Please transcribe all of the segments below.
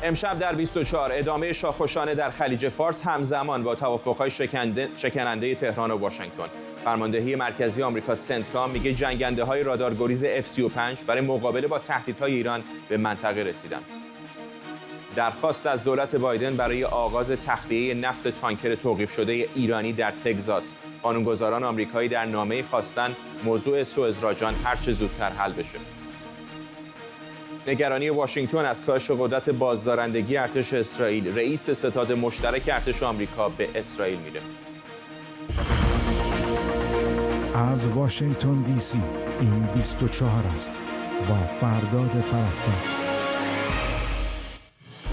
امشب در 24 ادامه شاخوشانه در خلیج فارس همزمان با توافق‌های شکننده تهران و واشنگتن. فرماندهی مرکزی آمریکا سنتکام میگه جنگنده‌های رادارگریز F-35 برای مقابله با تهدیدهای ایران به منطقه رسیدند. درخواست از دولت بایدن برای آغاز تخلیه نفت تانکر توقیف شده ایرانی در تگزاس. قانونگذاران آمریکایی در نامه‌ای خواستند موضوع سوئزراجان هرچه زودتر حل بشه. نگرانی واشنگتن از کاهش قدرت بازدارندگی ارتش اسرائیل. رئیس ستاد مشترک ارتش آمریکا به اسرائیل میره. از واشنگتن دی سی این 24 است با فرداد فرحزاد.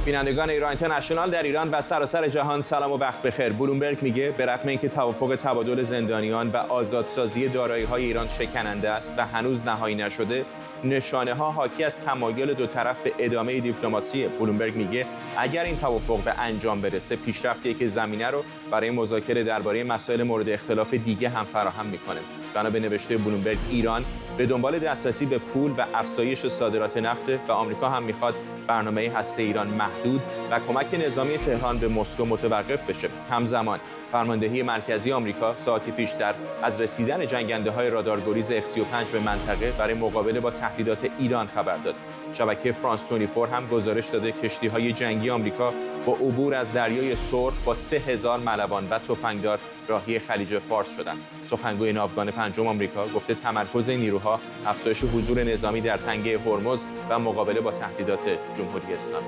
بینندگان ایران اینترنشنال در ایران و سراسر جهان سلام و وقت بخیر. بلومبرگ میگه به رغم اینکه توافق تبادل زندانیان و آزادسازی دارایی‌های ایران شکننده است و هنوز نهایی نشده، نشانه‌ها حاکی از تمایل دو طرف به ادامه دیپلماسی. بلومبرگ میگه اگر این توافق به انجام برسه، پیشرفتی که زمینه رو برای مذاکره درباره مسائل مورد اختلاف دیگه هم فراهم میکنه. بنا به نوشته بلومبرگ، ایران به دنبال دسترسی به پول و افزایش صادرات نفت و آمریکا هم میخواد برنامه هسته ایران محدود و کمک نظامی تهران به مسکو متوقف بشه. همزمان فرماندهی مرکزی آمریکا ساعتی پیشتر از رسیدن جنگنده‌های رادارگریز F-35 به منطقه برای مقابله با تهدیدات ایران خبر داد. شبکه فرانس 24 هم گزارش داده کشتی‌های جنگی آمریکا با عبور از دریای سرخ با 3000 ملوان و تفنگدار راهی خلیج فارس شدند. سخنگوی ناوگان پنجم آمریکا گفته تمرکز نیروها افزایش حضور نظامی در تنگه هرمز و مقابله با تهدیدات جمهوری اسلامی.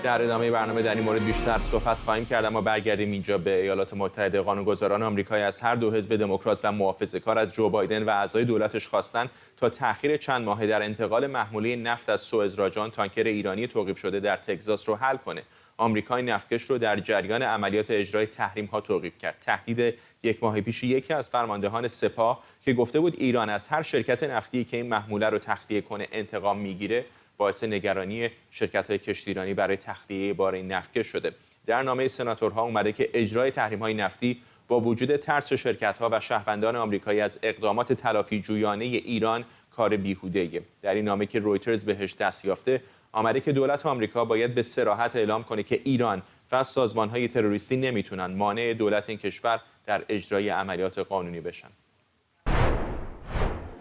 در ادامه برنامه در این مورد بیشتر صحبت خواهیم کرد، اما برگردیم اینجا به ایالات متحده. قانونگذاران آمریکایی از هر دو حزب دموکرات و محافظه‌کار از جو بایدن و اعضای دولتش خواستند تا تأخیر چند ماهه در انتقال محموله نفت از سوئزراجان، تانکر ایرانی توقیف شده در تگزاس رو حل کنه. آمریکا این نفتکش رو در جریان عملیات اجرای تحریم‌ها توقیف کرد. تهدید یک ماه پیش یکی از فرماندهان سپاه که گفته بود ایران از هر شرکت نفتی که این محموله رو تخلیه کنه انتقام میگیره، باعث نگرانی شرکت‌های کشتی ایرانی برای تخلیه بار این نفتکش شده. در نامه سناتورها اومده که اجرای تحریم‌های نفتی با وجود ترس شرکت‌ها و شهروندان آمریکایی از اقدامات تلافی جویانه ایران کار بیهوده‌ایه. در این نامه که رویترز بهش دست یافته، آمده که دولت آمریکا باید به صراحت اعلام کنه که ایران و سازمان‌های تروریستی نمیتونن مانع دولت این کشور در اجرای عملیات قانونی بشن.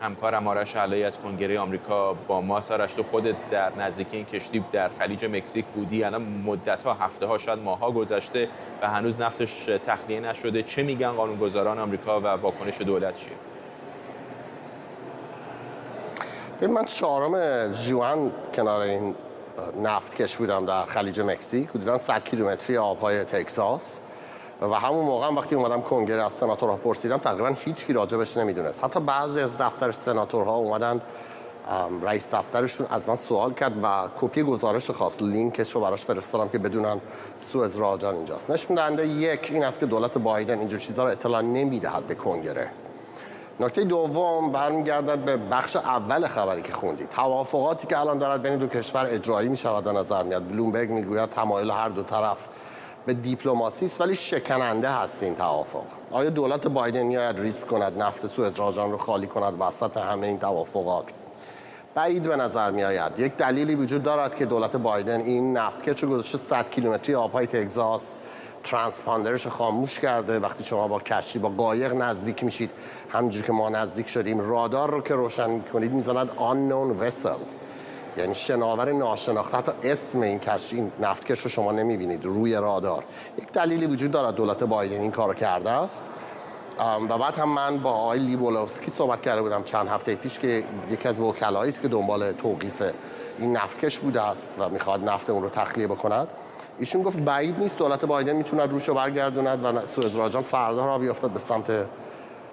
همکارم آرش علایی از کنگره آمریکا با ما. آرش، تو خودت در نزدیکی این کشتی در خلیج مکزیک بودی، الان مدت‌ها، هفته‌ها، شاید ماه‌ها گذشته و هنوز نفتش تخلیه نشده. چه میگن قانونگذاران آمریکا و واکنش دولت چیه؟ من 4 ژوئن کنار این نفتکش بودم در خلیج مکزیک، حدوداً 100 کیلومتری آب‌های تگزاس، و همون موقع وقتی اومدم کنگره از سناتورها پرسیدم تقریبا هیچکی راجبش نمیدونست. حتی بعضی از دفتر سناتورها اومدن، رئیس دفترشون از من سوال کرد و کپی گزارش خاص لینکش رو براش فرستادم که بدونن سوئزراجان اینجاست. نشون دهنده یک این است که دولت بایدن اینجور چیزا رو اطلاع نمیدهد به کنگره. نکته دوم برمیگردد به بخش اول خبری که خوندید. توافقاتی که الان دارد بین دو کشور اجرایی میشود به نظر میاد. بلومبرگ میگوید تمایل هر دو طرف به دیپلماسی است، ولی شکننده هست این توافق. آیا دولت بایدن میاید ریسک کند نفت سوئزراجان رو خالی کند وسط همه این توافقات؟ بعید به نظر میآید. یک دلیلی وجود دارد که دولت بایدن این نفتکش رو گذاشته 100 کیلومتری آبهای تگزاس، ترانسپاندرش خاموش کرده. وقتی شما با کشتی با قایق نزدیک میشید، همونجوری که ما نزدیک شدیم، رادار رو که روشن میکنید میزند unknown vessel، یعنی شناور ناشناخته. حتی اسم این کشتی، این نفتکش رو شما نمیبینید روی رادار. یک دلیلی وجود دارد دولت بایدن این کارو کرده است. و بعد هم من با آقای لیبولوفسکی صحبت کرده بودم چند هفته پیش که یکی از وکلایی است که دنبال توقیف این نفتکش بوده است و میخواد نفت اون رو تخلیه بکند. ایشون گفت بعید نیست دولت بایدن میتونه روشو برگردوند و سوئزراجان فردا را بیافتد به سمت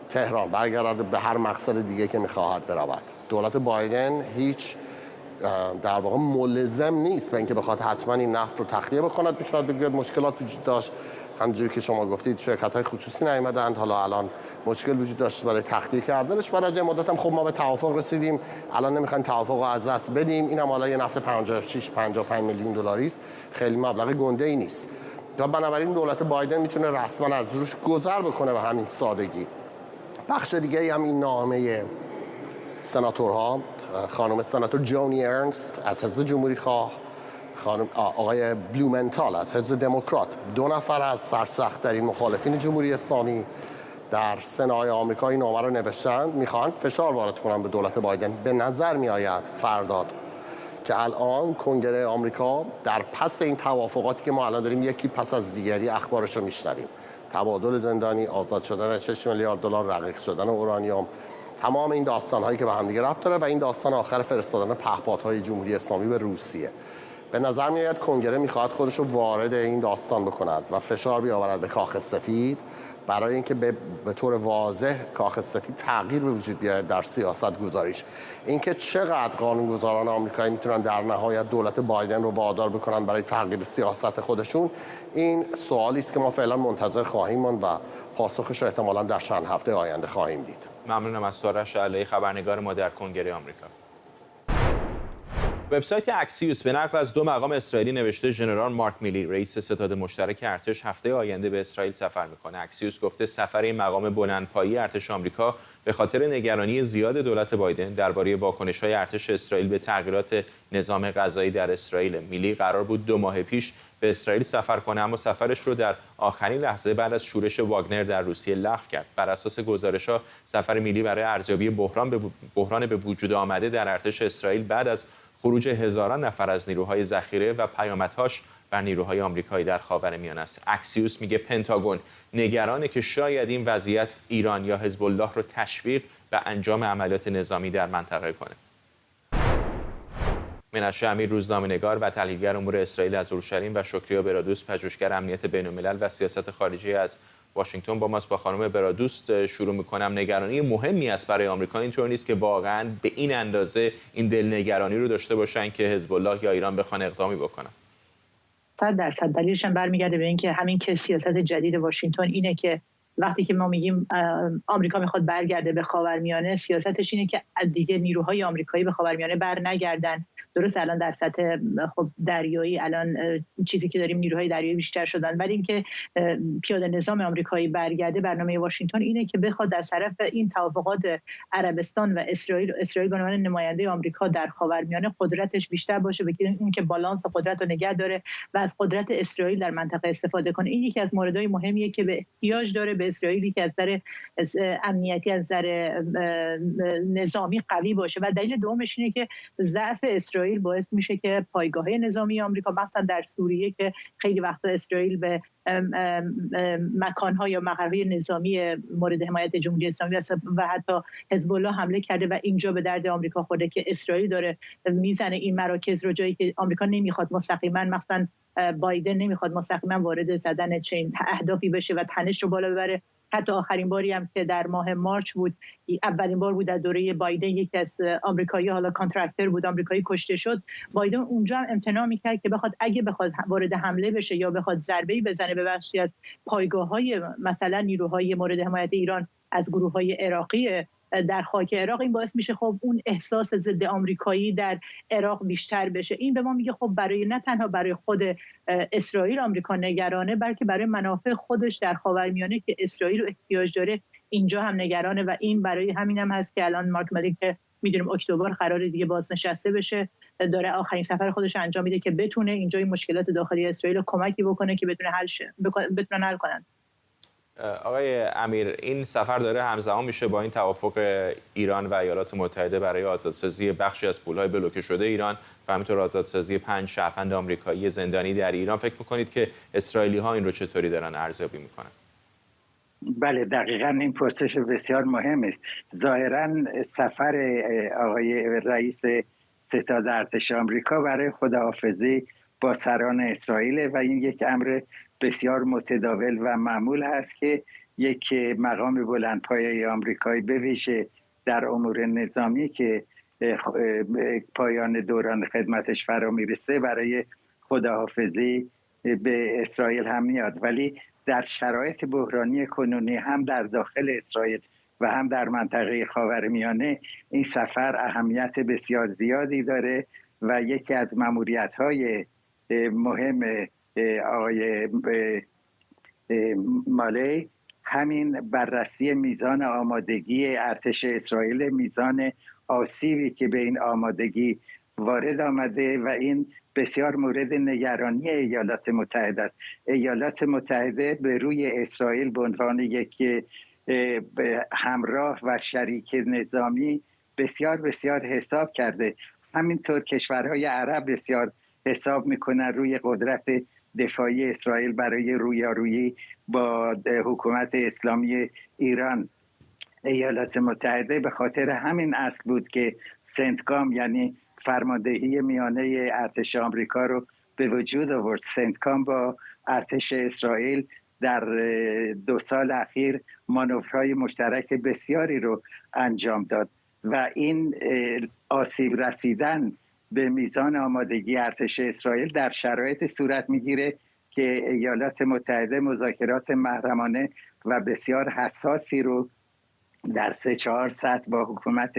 تهران، برگردد به هر مقصد دیگه که میخواهد برود. دولت بایدن هیچ در واقع ملزم نیست به اینکه بخواد حتما این نفت رو تخلیه بکند. میشود بگید مشکلات وجود داشت، همونجوری که شما گفتید شرکت‌های خصوصی نیامدند، حالا الان مشکل وجود داشت برای تخلیه کردنش. بعد از این مدت هم خب ما به توافق رسیدیم، الان نمیخوایم توافق رو از دست بدیم. اینم حالا یه نفت 55 میلیون دلاری است، خیلی مبلغ گنده‌ای نیست. و بنابراین دولت بایدن میتونه رسما از روش گذر بکنه به همین سادگی. بخش دیگه هم این نامه سناتورها خانم سناتور جونی ارنست از حزب جمهوری خواه، آقای بلومنتال از حزب دموکرات، 2 نفر از سرسخت‌ترین مخالفین جمهوری اسلامی در سنای آمریکا این نامه رو نوشتن، میخوان فشار وارد کنن به دولت بایدن. به نظر میآید فرداد که الان کنگره آمریکا در پس این توافقاتی که ما الان داریم یکی پس از دیگری اخبارش رو میشنویم، تبادل زندانی، آزاد شدن 6 میلیارد دلار، رقیق شدن اورانیوم، تمام این داستان‌هایی که به هم دیگه ربط داره و این داستان آخر فرستادن پهپادهای جمهوری اسلامی به روسیه. به نظر میاد کنگره میخواد خودش رو وارد این داستان بکند و فشار بیاورد به کاخ سفید برای اینکه به طور واضح کاخ سفید تغییر به وجود بیاید در سیاست گذاریش. اینکه چقدر قانونگذاران آمریکایی میتونن در نهایت دولت بایدن رو وادار بکنن برای تغییر سیاست خودشون، این سوالی است که ما فعلا منتظر خواهیم ماند و پاسخش رو احتمالاً در چند هفته آینده خواهیم دید. ممنونم از سارش علایی، خبرنگار ما در کنگره آمریکا. وبسایت اکسیوس به نقل از 2 مقام اسرائیلی نوشته ژنرال مارک میلی رئیس ستاد مشترک ارتش هفته آینده به اسرائیل سفر میکنه. اکسیوس گفته سفر این مقام بلندپایه ارتش آمریکا به خاطر نگرانی زیاد دولت بایدن درباره واکنش‌های ارتش اسرائیل به تغییرات نظام قضایی در اسرائیل. میلی قرار بود 2 ماه پیش به اسرائیل سفر کنه، اما سفرش رو در آخرین لحظه بعد از شورش واگنر در روسیه لغو کرد. بر اساس گزارش‌ها سفر میلی برای ارزیابی بحران به وجود آمده در ارتش اسرائیل بعد از خروج هزاران نفر از نیروهای ذخیره و پیامدهاش بر نیروهای آمریکایی در خاورمیانه است. اکسیوس میگه پنتاگون نگرانه که شاید این وضعیت ایران یا حزب الله رو تشویق به انجام عملیات نظامی در منطقه کنه. منشه امیر، روزنامه‌نگار و تحلیلگر امور اسرائیل از اورشلیم، و شکریا برادوست، پژوهشگر امنیت بین‌الملل و سیاست خارجی از واشنگتن با ماست. با خانم برادوست شروع می‌کنم. نگرانی مهمی است برای آمریکا، اینطور نیست که واقعاً به این اندازه این دلنگرانی رو داشته باشن که حزب الله یا ایران بخوان اقدامی بکنن. 100% دلیلش هم برمیگرده به اینکه همین که سیاست جدید واشنگتن اینه که وقتی که ما میگیم آمریکا میخواد برگرده به خاورمیانه، سیاستش اینه که دیگه نیروهای آمریکایی به خاورمیانه بر نگردن. درست الان در سطح خب دریایی الان چیزی که داریم نیروهای دریایی بیشتر شدن، ولی اینکه پیاده نظام آمریکایی برگرده، برنامه واشنگتن اینه که بخواد در طرف این توافقات عربستان و اسرائیل به عنوان نماینده آمریکا در خاورمیانه قدرتش بیشتر باشه، به اینکه بالانس قدرت رو نگه داره و از قدرت اسرائیل در منطقه استفاده کنه. این یکی از موردهای مهمیه که به احتیاج داره به اسرائیلی که از نظر امنیتی، از نظر نظامی قوی باشه. و دلیل دومش اینه که ضعف اسرائیل باعث میشه که پایگاه‌های نظامی آمریکا مثلا در سوریه که خیلی وقتا اسرائیل به مکان‌ها یا مقرهای نظامی مورد حمایت جمهوری اسلامی و حتی حزب الله حمله کرده و اینجا به درد آمریکا خورده که اسرائیل داره میزنه این مراکز رو، جایی که آمریکا نمیخواد مستقیما، مثلا بایدن نمیخواد مستقیما وارد زدن چنین اهدافی بشه و تنش رو بالا ببره. حتی آخرین باری هم که در ماه مارچ بود، اولین بار بود در دوره بایدن، یکی از آمریکایی، حالا کانترکتر بود آمریکایی، کشته شد. بایدن اونجا هم امتناع میکرد که اگه بخواد وارد حمله بشه یا بخواد ضربه‌ای بزنه به بخشی از پایگاه‌های مثلا نیروهای مورد حمایت ایران از گروه‌های عراقی در خاک عراق، این باعث میشه خب اون احساس ضد آمریکایی در عراق بیشتر بشه. این به ما میگه خب برای نه تنها برای خود اسرائیل آمریکا نگرانه، بلکه برای منافع خودش در خاورمیانه که اسرائیل رو احتیاج داره اینجا هم نگرانه. و این برای همین هم هست که الان مارک میلی که میدونیم اکتبر قراره دیگه بازنشسته بشه، داره آخرین سفر خودش انجام میده که بتونه اینجا این مشکلات داخلی اسرائیل رو کمکی بکنه که بتونن حل کنن. آقای امیر، این سفر داره همزمان میشه با این توافق ایران و ایالات متحده برای آزادسازی بخشی از پول‌های بلوکه شده ایران و همینطور آزادسازی 5 شهروند آمریکایی زندانی در ایران. فکر می‌کنید که اسرائیلی‌ها این رو چطوری دارن ارزیابی می‌کنن؟ بله، دقیقاً این پرسش بسیار مهم است. ظاهراً سفر آقای رئیس ستاد ارتش آمریکا برای خداحافظی با سران اسرائیل و این یک امر بسیار متداول و معمول هست که یک مقام بلندپایه آمریکایی به ویژه در امور نظامی که پایان دوران خدمتش فرا میرسه برای خداحافظی به اسرائیل هم میاد. ولی در شرایط بحرانی کنونی هم در داخل اسرائیل و هم در منطقه خاورمیانه این سفر اهمیت بسیار زیادی داره و یکی از ماموریت‌های مهم آقای مالی همین بررسی میزان آمادگی ارتش اسرائیل، میزان آسیبی که به این آمادگی وارد آمده و این بسیار مورد نگرانی ایالات متحده است. ایالات متحده به روی اسرائیل به عنوان یک همراه و شریک نظامی بسیار بسیار حساب کرده. همینطور کشورهای عرب بسیار حساب میکنن روی قدرت دفاعی اسرائیل برای رویارویی با حکومت اسلامی ایران. ایالات متحده به خاطر همین اصل بود که سنتکام یعنی فرماندهی میانه ارتش آمریکا رو به وجود آورد. سنتکام با ارتش اسرائیل در 2 سال اخیر مانورهای مشترک بسیاری رو انجام داد و این آسیب رسیدن به میزان آمادگی ارتش اسرائیل در شرایط صورت میگیره که ایالات متحده مذاکرات محرمانه و بسیار حساسی رو در 3-4 سطح با حکومت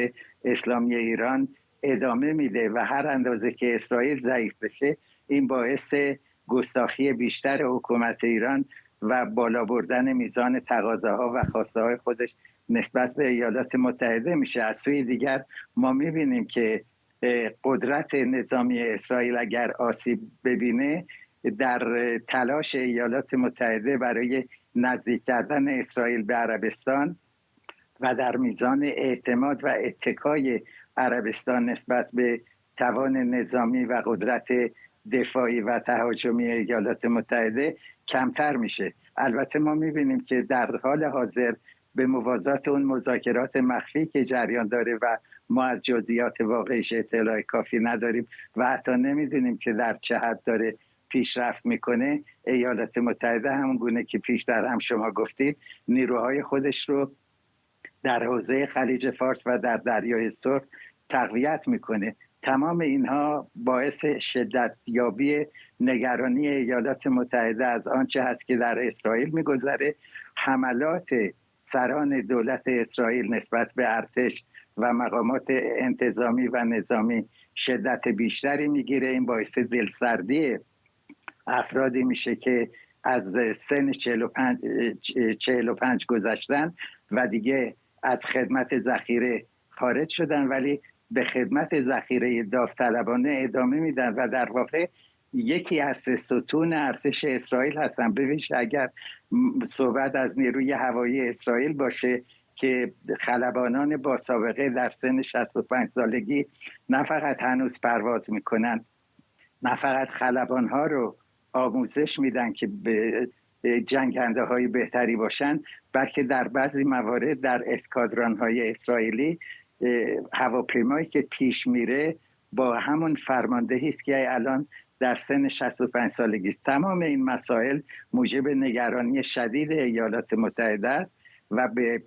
اسلامی ایران ادامه میده و هر اندازه که اسرائیل ضعیف بشه این باعث گستاخی بیشتر حکومت ایران و بالا بردن میزان تقاضاها و خواسته‌های خودش نسبت به ایالات متحده میشه. از سوی دیگر ما میبینیم که قدرت نظامی اسرائیل اگر آسیب ببینه در تلاش ایالات متحده برای نزدیک کردن اسرائیل به عربستان و در میزان اعتماد و اتکای عربستان نسبت به توان نظامی و قدرت دفاعی و تهاجمی ایالات متحده کمتر میشه. البته ما میبینیم که در حال حاضر به موازات اون مذاکرات مخفی که جریان داره و ما از جزئیات واقعیش اطلاع کافی نداریم و حتی نمیدونیم که در چه حد داره پیشرفت میکنه، ایالات متحده همون گونه که پیشتر هم شما گفتید نیروهای خودش رو در حوزه خلیج فارس و در دریای سرخ تقویت میکنه. تمام اینها باعث شدت یابی نگرانی ایالات متحده از آنچه هست که در اسرائیل میگذره. حملات سران دولت اسرائیل نسبت به ارتش و مقامات انتظامی و نظامی شدت بیشتری میگیره. این باعث دلسردی افرادی میشه که از سن 45 گذشتن و دیگه از خدمت ذخیره خارج شدن ولی به خدمت ذخیره داوطلبانه ادامه میدن و در واقع یکی از ستون ارتش اسرائیل هستن. ببینید اگر صحبت از نیروی هوایی اسرائیل باشه که خلبانان با سابقه در سن 65 سالگی نه فقط هنوز پرواز میکنن، نه فقط خلبانها رو آموزش میدن که به جنگنده های بهتری باشن، بلکه در بعضی موارد در اسکادران های اسرائیلی هواپیمایی که پیش میره با همون فرماندهی است که الان در سن 65 سالگی است. تمام این مسائل موجب نگرانی شدید ایالات متحده است و به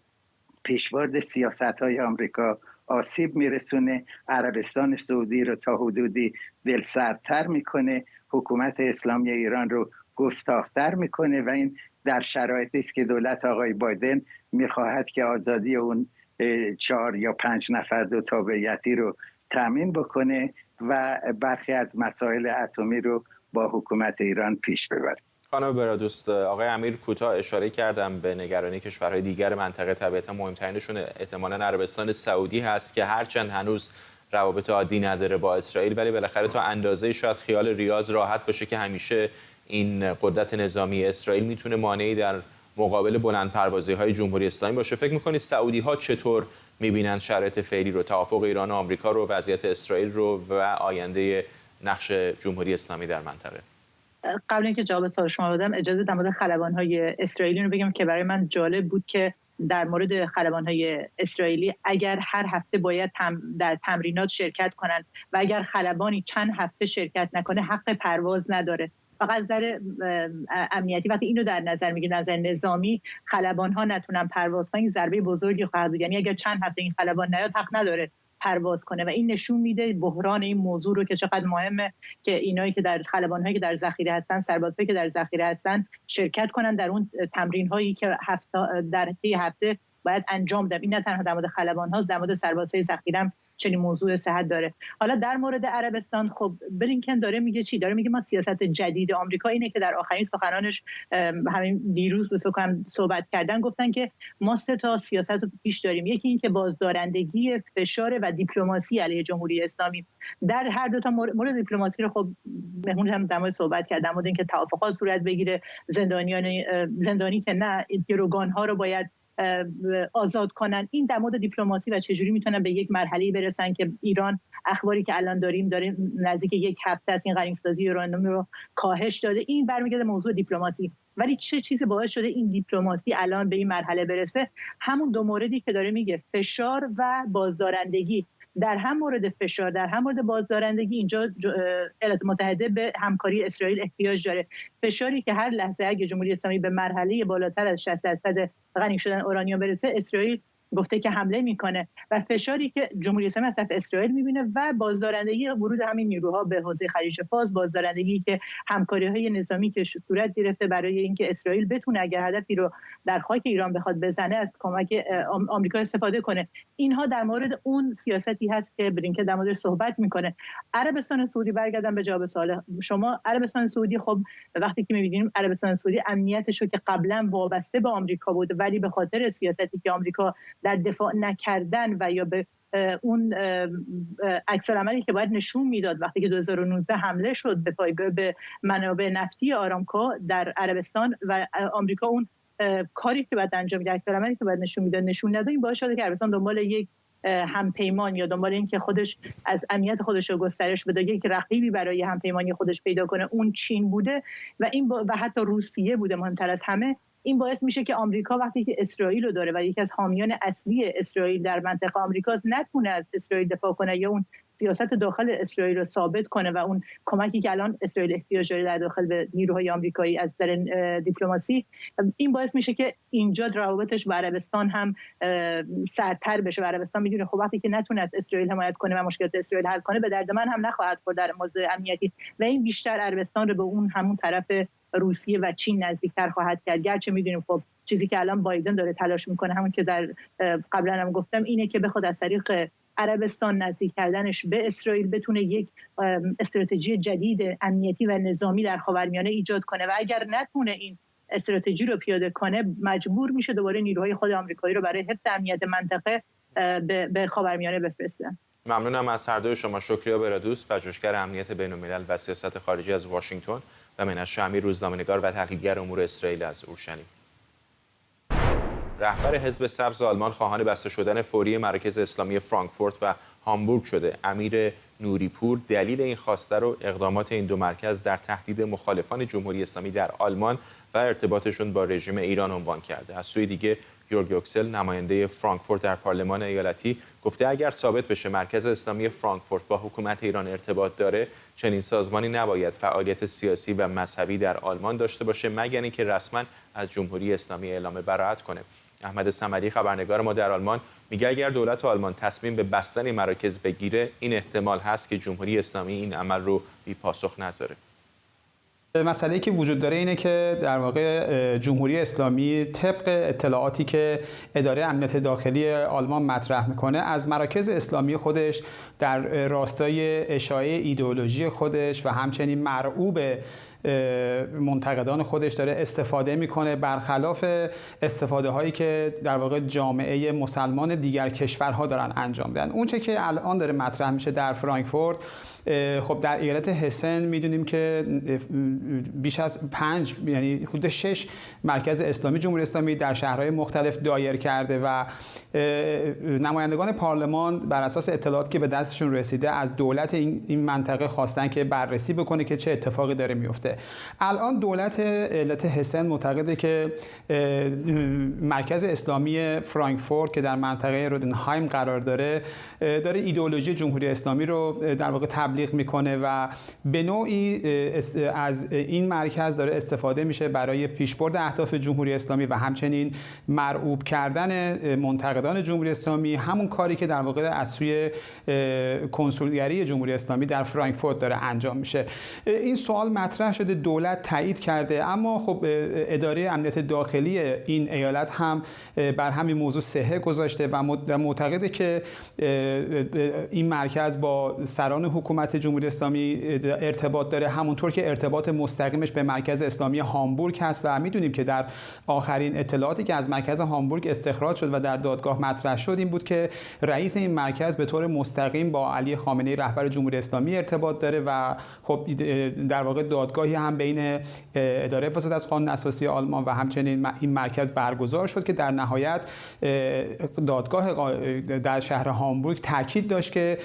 پیشبرد سیاست‌های آمریکا آسیب میرسونه. عربستان سعودی رو تا حدودی دلسردتر میکنه، حکومت اسلامی ایران رو گستاخ‌تر میکنه و این در شرایطی است که دولت آقای بایدن میخواهد که آزادی اون 4 یا 5 نفر دو تابعیتی رو تامین بکنه و برخی از مسائل اتمی رو با حکومت ایران پیش ببره. خانم برادوست، آقای امیر کوتاه اشاره کردم به نگرانی کشورهای دیگر منطقه. طبیعتا مهمترینشون احتمالاً عربستان سعودی هست که هرچند هنوز روابط عادی نداره با اسرائیل ولی بالاخره تا اندازه‌ای شاید خیال ریاض راحت باشه که همیشه این قدرت نظامی اسرائیل میتونه مانعی در مقابل بلندپروازی‌های جمهوری اسلامی باشه. فکر می‌کنید سعودی‌ها چطور می‌بینن شرایط فعلی رو، توافق ایران و آمریکا رو، وضعیت اسرائیل رو و آینده نقش جمهوری اسلامی در منطقه؟ قبل اینکه جواب سوال شما بدم اجازه در مورد خلبان‌های اسرائیلی رو بگم که برای من جالب بود که در مورد خلبان‌های اسرائیلی اگر هر هفته باید در تمرینات شرکت کنند و اگر خلبانی چند هفته شرکت نکنه حق پرواز نداره. فقط نظر امنیتی وقتی اینو در نظر میگیره، نظر نظامی خلبان‌ها نتونن پرواز کنن، ضربه بزرگی خواهد بود. یعنی اگر چند هفته این خلبان نیاد حق نداره پرواز کنه و این نشون میده بحران این موضوع رو که چقدر مهمه که اینایی که در خلبان‌هایی که در ذخیره هستن، سربازایی که در ذخیره هستن شرکت کنن در اون تمرین‌هایی که در طی هفته باید انجام بدن. این نه تنها در مورد خلبان‌هاست، در مورد سربازای ذخیره هم چنین موضوع صحت داره. حالا در مورد عربستان، خب بلینکن داره میگه چی؟ داره میگه ما سیاست جدید آمریکا اینه که در آخرین سخنانش همین دیروز به فکرم صحبت کردن، گفتن که ما 3 تا سیاست رو پیش داریم. یکی این که بازدارندگی، فشار و دیپلماسی علیه جمهوری اسلامی. در هر دو تا مورد دیپلماسی رو خب مهمون هم در مورد صحبت کردن، در مورد اینکه توافقات صورت بگیره، زندانی که نه، گروگان‌ها رو باید آزاد کنن. این در مورد دیپلماسی و چجوری میتونن به یک مرحله برسن که ایران، اخباری که الان داریم نزدیک 1 هفته از این غنی‌سازی یورانیوم رو کاهش داده. این برمیگرده موضوع دیپلماسی. ولی چه چیزی باعث شده این دیپلماسی الان به این مرحله برسه؟ همون 2 موردی که داره میگه، فشار و بازدارندگی. در هم مورد فشار، در هم مورد بازدارندگی، اینجا ایالات متحده به همکاری اسرائیل احتیاج داره. فشاری که هر لحظه اگه جمهوری اسلامی به مرحله بالاتر از 60% غنی شدن اورانیوم برسه، اسرائیل گفته که حمله میکنه، و فشاری که جمهوری اسلامی از طرف اسرائیل میبینه و بازدارندگی ورود همین نیروها به حوزه خلیج فارس، بازدارندگی که همکاری‌های نظامی که صورت گرفته برای اینکه اسرائیل بتونه اگر هدفی رو در خاک ایران بخواد بزنه از کمک آمریکا استفاده کنه. اینها در مورد اون سیاستی هست که بلینکن در موردش صحبت میکنه. عربستان سعودی، برگردم به جواب سوال شما، عربستان سعودی خب وقتی که میبینیم عربستان سعودی امنیتش رو که قبلا وابسته به آمریکا بود، ولی به خاطر سیاستی که آمریکا در دفاع نکردن و یا به اون عکس‌العملی که باید نشون میداد وقتی که 2019 حمله شد به پایگاه به منابع نفتی آرامکو در عربستان و آمریکا اون کاری که باید انجام میداد، عکس‌العملی که باید نشون میداد نشون نداد، این باعث شده که عربستان دنبال یک همپیمان یا دنبال این که خودش از امنیت خودش رو گسترش بده، یک رقیبی برای همپیمانی خودش پیدا کنه، اون چین بوده و این و حتی روسیه بوده. مهمتر از همه این باعث میشه که آمریکا وقتی که اسرائیل رو داره و یکی از حامیان اصلی اسرائیل در منطقه آمریکاست، نتونه از اسرائیل دفاع کنه یا اون سیاست داخل اسرائیل رو ثابت کنه و اون کمکی که الان اسرائیل احتیاج داره در داخل به نیروهای آمریکایی از در دیپلماسی، این باعث میشه که اینجا روابطش با عربستان هم سردتر بشه. عربستان میدونه خب وقتی که نتونه از اسرائیل حمایت کنه و مشکلات اسرائیل حل کنه، به درد من هم نخواهد خورد در موضوع امنیتی، و این بیشتر عربستان رو به اون همون طرف روسیه و چین نزدیکتر خواهد کرد. گرچه میدونیم خب چیزی که الان بایدن داره تلاش میکنه، همون که در قبلا هم گفتم، اینه که بخواد از طریق عربستان نزدیک کردنش به اسرائیل بتونه یک استراتژی جدید امنیتی و نظامی در خاورمیانه ایجاد کنه، و اگر نتونه این استراتژی رو پیاده کنه، مجبور میشه دوباره نیروهای خود آمریکایی رو برای حفظ امنیت منطقه به خاورمیانه بفرستن. ممنونم از هر دوی شما. شکریا برادوست، پژوهشگر امنیت بین‌الملل و سیاست خارجی از واشنگتن، و منش شامی، روزنامه‌نگار و تحلیلگر امور اسرائیل از اورشلیم. رهبر حزب سبز آلمان خواهان بسته شدن فوری مراکز اسلامی فرانکفورت و هامبورگ شده. امیر نوریپور دلیل این خواسته رو اقدامات این 2 مرکز در تهدید مخالفان جمهوری اسلامی در آلمان و ارتباطشون با رژیم ایران عنوان کرده. از سوی دیگه یورگ یوکسل، نماینده فرانکفورت در پارلمان ایالتی، گفته اگر ثابت بشه مرکز اسلامی فرانکفورت با حکومت ایران ارتباط داره، چنین سازمانی نباید فعالیت سیاسی و مذهبی در آلمان داشته باشه مگر اینکه رسما از جمهوری اسلامی اعلام براءت کنه. احمد صمدی، خبرنگار ما در آلمان، میگه اگر دولت آلمان تصمیم به بستن مراکز بگیره، این احتمال هست که جمهوری اسلامی این عمل رو بی پاسخ نذاره. مسئله‌ای که وجود داره اینه که در واقع جمهوری اسلامی طبق اطلاعاتی که اداره امنیت داخلی آلمان مطرح میکنه، از مراکز اسلامی خودش در راستای اشاعه ایدئولوژی خودش و همچنین مرعوب منتقدان خودش داره استفاده میکنه، برخلاف استفاده هایی که در واقع جامعه مسلمان دیگر کشورها دارن انجام میدن. اون چه که الان داره مطرح میشه در فرانکفورت، خب در ایالت هسن میدونیم که بیش از 5 یعنی حدود 6 مرکز اسلامی جمهوری اسلامی در شهرهای مختلف دایر کرده و نمایندگان پارلمان بر اساس اطلاعاتی که به دستشون رسیده از دولت این منطقه خواستن که بررسی بکنه که چه اتفاقی داره میفته. الان دولت ایالت هسن معتقده که مرکز اسلامی فرانکفورت که در منطقه رودنهایم قرار داره ایدئولوژی جمهوری اسلامی رو در واقع تبلیغ میکنه و به نوعی از این مرکز داره استفاده میشه برای پیشبرد اهداف جمهوری اسلامی و همچنین مرعوب کردن منتقدان جمهوری اسلامی، همون کاری که در واقع از سوی کنسولگری جمهوری اسلامی در فرانکفورت داره انجام میشه. این سوال مطرح نشده، دولت تایید کرده، اما خب اداره امنیت داخلی این ایالت هم بر همین موضوع صحه گذاشته و معتقده که این مرکز با سران حکومت جمهوری اسلامی ارتباط داره، همونطور که ارتباط مستقیمش به مرکز اسلامی هامبورگ هست و میدونیم که در آخرین اطلاعاتی که از مرکز هامبورگ استخراج شد و در دادگاه مطرح شد این بود که رئیس این مرکز به طور مستقیم با علی خامنه‌ای رهبر جمهوری اسلامی ارتباط داره و خب در واقع دادگاهی هم بین اداره حفاظت از قانون اساسی آلمان و همچنین این مرکز برگزار شد که در نهایت دادگاه در شهر هامبورگ تاکید داشت که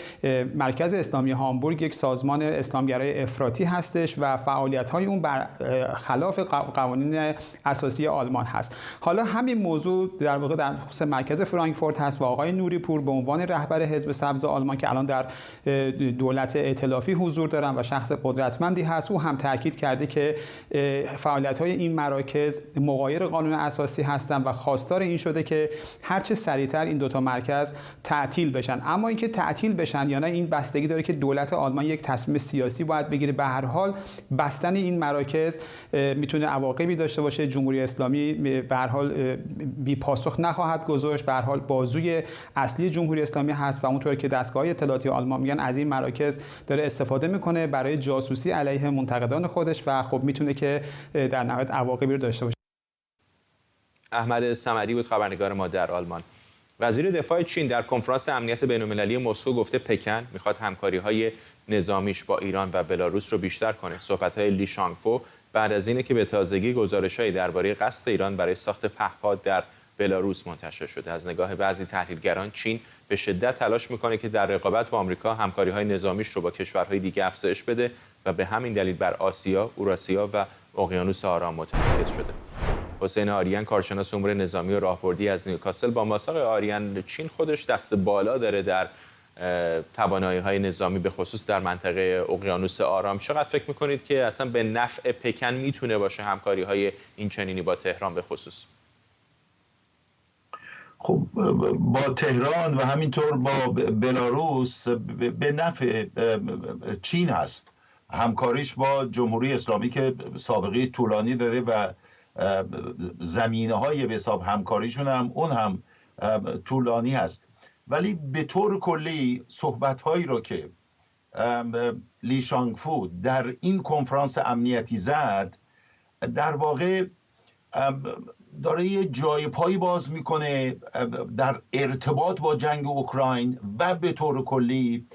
مرکز اسلامی هامبورگ یک سازمان اسلامگرای افراطی هستش و فعالیت‌های اون بر خلاف قوانین اساسی آلمان هست. حالا همین موضوع در واقع در خصوص مرکز فرانکفورت هست و آقای نوری پور به عنوان رهبر حزب سبز آلمان که الان در دولت ائتلافی حضور دارن و شخص قدرتمندی هست، او هم تاکید کرده که فعالیت‌های این مراکز مغایر قانون اساسی هستند و خواستار این شده که هرچه سریعتر این دوتا مرکز تعطیل بشن. اما اینکه تعطیل بشن یا نه این بستگی داره که دولت آلمان یک تصمیم سیاسی باید بگیره. به هر حال بستن این مراکز میتونه عواقبی داشته باشه. جمهوری اسلامی به هر حال بی پاسخ نخواهد گذاشت. به هر حال بازوی اصلی جمهوری اسلامی هست و اونطور که دستگاه اطلاعاتی آلمان میگن از این مراکز داره استفاده میکنه برای جاسوسی علیه منتقدان خودش و خب میتونه که در نهایت عواقبی رو داشته باشه. احمد صمدی بود خبرنگار ما در آلمان. وزیر دفاع چین در کنفرانس امنیت بین‌المللی مسکو گفته پکن میخواد همکاری‌های نظامیش با ایران و بلاروس رو بیشتر کنه. صحبت‌های لی شانگفو بعد از اینه که به تازگی گزارش‌هایی درباره قصد ایران برای ساخت پهپاد در بلاروس منتشر شده. از نگاه بعضی تحلیلگران چین به شدت تلاش میکنه که در رقابت با آمریکا همکاری‌های نظامیش رو با کشورهای دیگه افزایش بده و به همین دلیل بر آسیا، اوراسیا و اقیانوس آرام متمرکز شده. حسین آریان کارشناس امور نظامی و راهبردی از نیوکاسل با ماست. آریان، چین خودش دست بالا داره در توانایی‌های نظامی به خصوص در منطقه اقیانوس آرام. چقدر فکر می‌کنید که اصلا به نفع پکن میتونه باشه همکاری‌های این چنینی با تهران به خصوص؟ خب با تهران و همینطور با بلاروس به نفع چین هست. همکاریش با جمهوری اسلامی که سابقه طولانی داره و زمینه‌های به حساب همکاریشون هم اون هم طولانی هست. ولی به طور کلی صحبت‌هایی رو که لی شانگفو در این کنفرانس امنیتی زد در واقع داره یه جای پایی باز میکنه در ارتباط با جنگ اوکراین و به طور کلی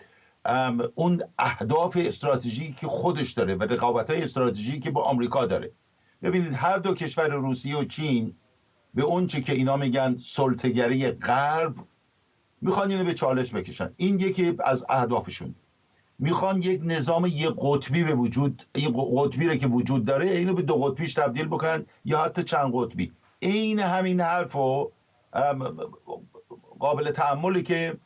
اون اهداف استراتژیکی که خودش داره و رقابت‌های استراتژیکی که با آمریکا داره. ببینید هر دو کشور روسیه و چین به اون چی که اینا میگن سلطه‌گری غرب میخوان اینو به چالش بکشن. این یکی از اهدافشون. میخوان یک نظام یک قطبی به وجود، این قطبی رو که وجود داره اینو به دو قطبیش تبدیل بکنن یا حتی چند قطبی. این همین حرفو قابل تأملی که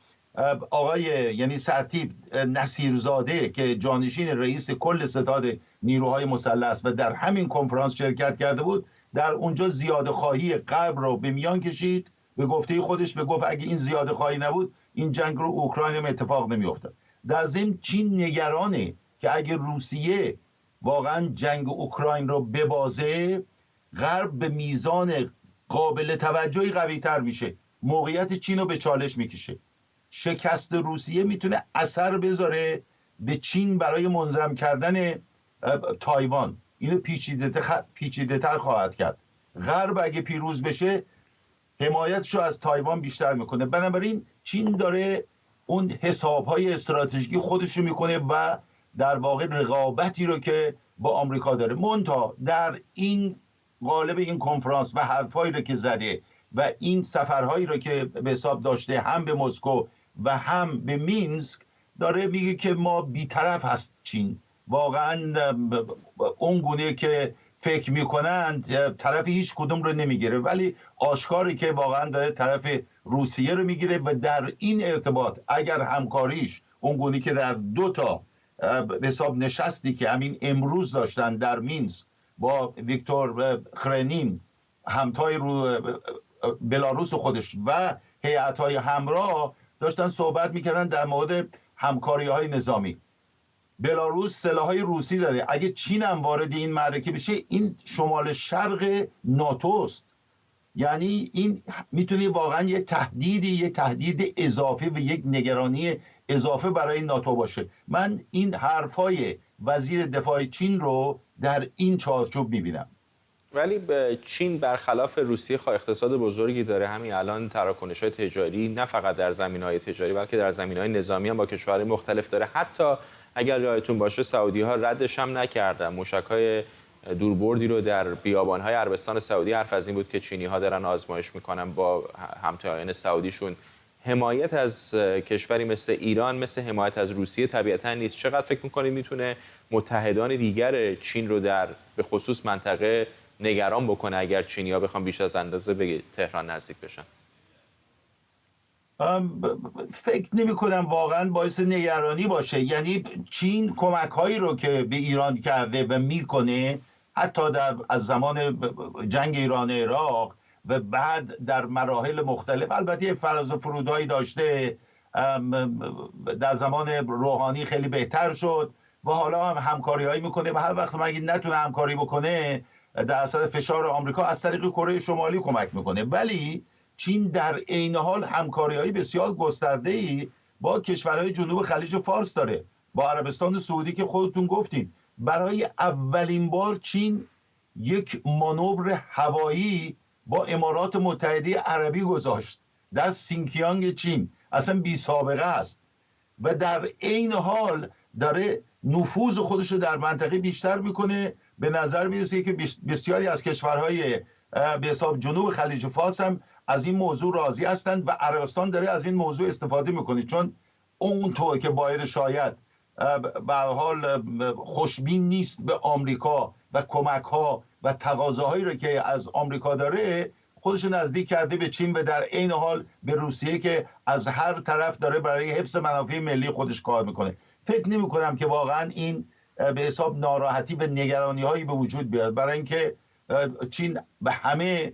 آقای یعنی سرتیپ نصیرزاده که جانشین رئیس کل ستاد نیروهای مسلح است و در همین کنفرانس شرکت کرده بود، در اونجا زیاده خواهی غرب رو به میان کشید. به گفته خودش به گفت اگه این زیاده خواهی نبود این جنگ رو اوکراین هم اتفاق نمیافتاد. در ضمن چین نگرانه که اگه روسیه واقعا جنگ اوکراین رو ببازه غرب به میزان قابل توجهی قوی تر میشه، موقعیت چین رو به چالش میکشه. شکست روسیه میتونه اثر بذاره به چین برای منظم کردن تایوان. اینو پیچیده تر خواهد کرد. غرب اگه پیروز بشه حمایتشو از تایوان بیشتر میکنه. بنابراین چین داره اون حسابهای استراتژیکی خودش رو میکنه و در واقع رقابتی رو که با آمریکا داره. منتها در این قالب این کنفرانس و حرفایی رو که زده و این سفرهایی رو که به حساب داشته هم به مسکو و هم به مینسک داره میگه که ما بی‌طرف هست چین. واقعا اون گونه که فکر میکنند طرف هیچ کدوم رو نمیگیره، ولی آشکاری که واقعا داره طرف روسیه رو میگیره و در این ارتباط اگر همکاریش اون گونه که در دو تا به حساب نشستی که همین امروز داشتن در مینسک با ویکتور خرنین همتای رو بلاروس خودش و هیئت‌های همراه داشتن صحبت میکردن در مورد همکاری‌های نظامی. بلاروس سلاح‌های روسی داره. اگه چین هم وارد این معرکه بشه، این شمال شرق ناتوست. یعنی این میتونه واقعا یه تهدید اضافه و یک نگرانی اضافه برای ناتو باشه. من این حرفای وزیر دفاع چین رو در این چارچوب میبینم. ولی چین برخلاف روسیه خواه اقتصاد بزرگی داره. همین الان تراکنش‌های تجاری نه فقط در زمینه‌های تجاری بلکه در زمینه‌های نظامی هم با کشورهای مختلف داره. حتی اگر یادتون باشه سعودی‌ها ردش هم نکردن. موشک‌های دوربردی رو در بیابان‌های عربستان سعودی حرف از این بود که چینی‌ها دارن آزمایش می‌کنن با همتایان سعودیشون. حمایت از کشوری مثل ایران مثل حمایت از روسیه طبیعتاً نیست. چقدر فکر می‌کنید میتونه متحدان دیگر چین رو در به خصوص منطقه نگران بکنه اگر چینی‌ها بخوان بیش از اندازه به تهران نزدیک بشن؟ فکر نمی کنم واقعا باعث نگرانی باشه. یعنی چین کمک هایی رو که به ایران کرده و میکنه، حتی از زمان جنگ ایران عراق و بعد در مراحل مختلف، البته فراز و فرودهایی داشته، در زمان روحانی خیلی بهتر شد و حالا هم همکاری هایی میکنه و هر وقت مگه نتونه همکاری بکنه در اثر فشار آمریکا از طریق کره شمالی کمک میکنه. ولی چین در عین حال همکاری‌های بسیار گسترده‌ای با کشورهای جنوب خلیج فارس داره، با عربستان سعودی که خودتون گفتین. برای اولین بار چین یک مانور هوایی با امارات متحده عربی گذاشت در سینکیانگ چین. اصلا بی سابقه است و در عین حال داره نفوذ خودش رو در منطقه بیشتر میکنه. به نظر میرسه که بسیاری از کشورهای به حساب جنوب خلیج فارس هم از این موضوع راضی هستند و عربستان داره از این موضوع استفاده میکنه، چون اونطور که باید شاید به هر حال خوشبین نیست به آمریکا و کمک ها و تقاضاهایی رو که از آمریکا داره، خودش نزدیک کرده به چین و در عین حال به روسیه که از هر طرف داره برای حفظ منافع ملی خودش کار میکنه. فکر نمی کنم که واقعا این به حساب ناراحتی و نگرانی هایی به وجود بیاد، برای اینکه چین به همه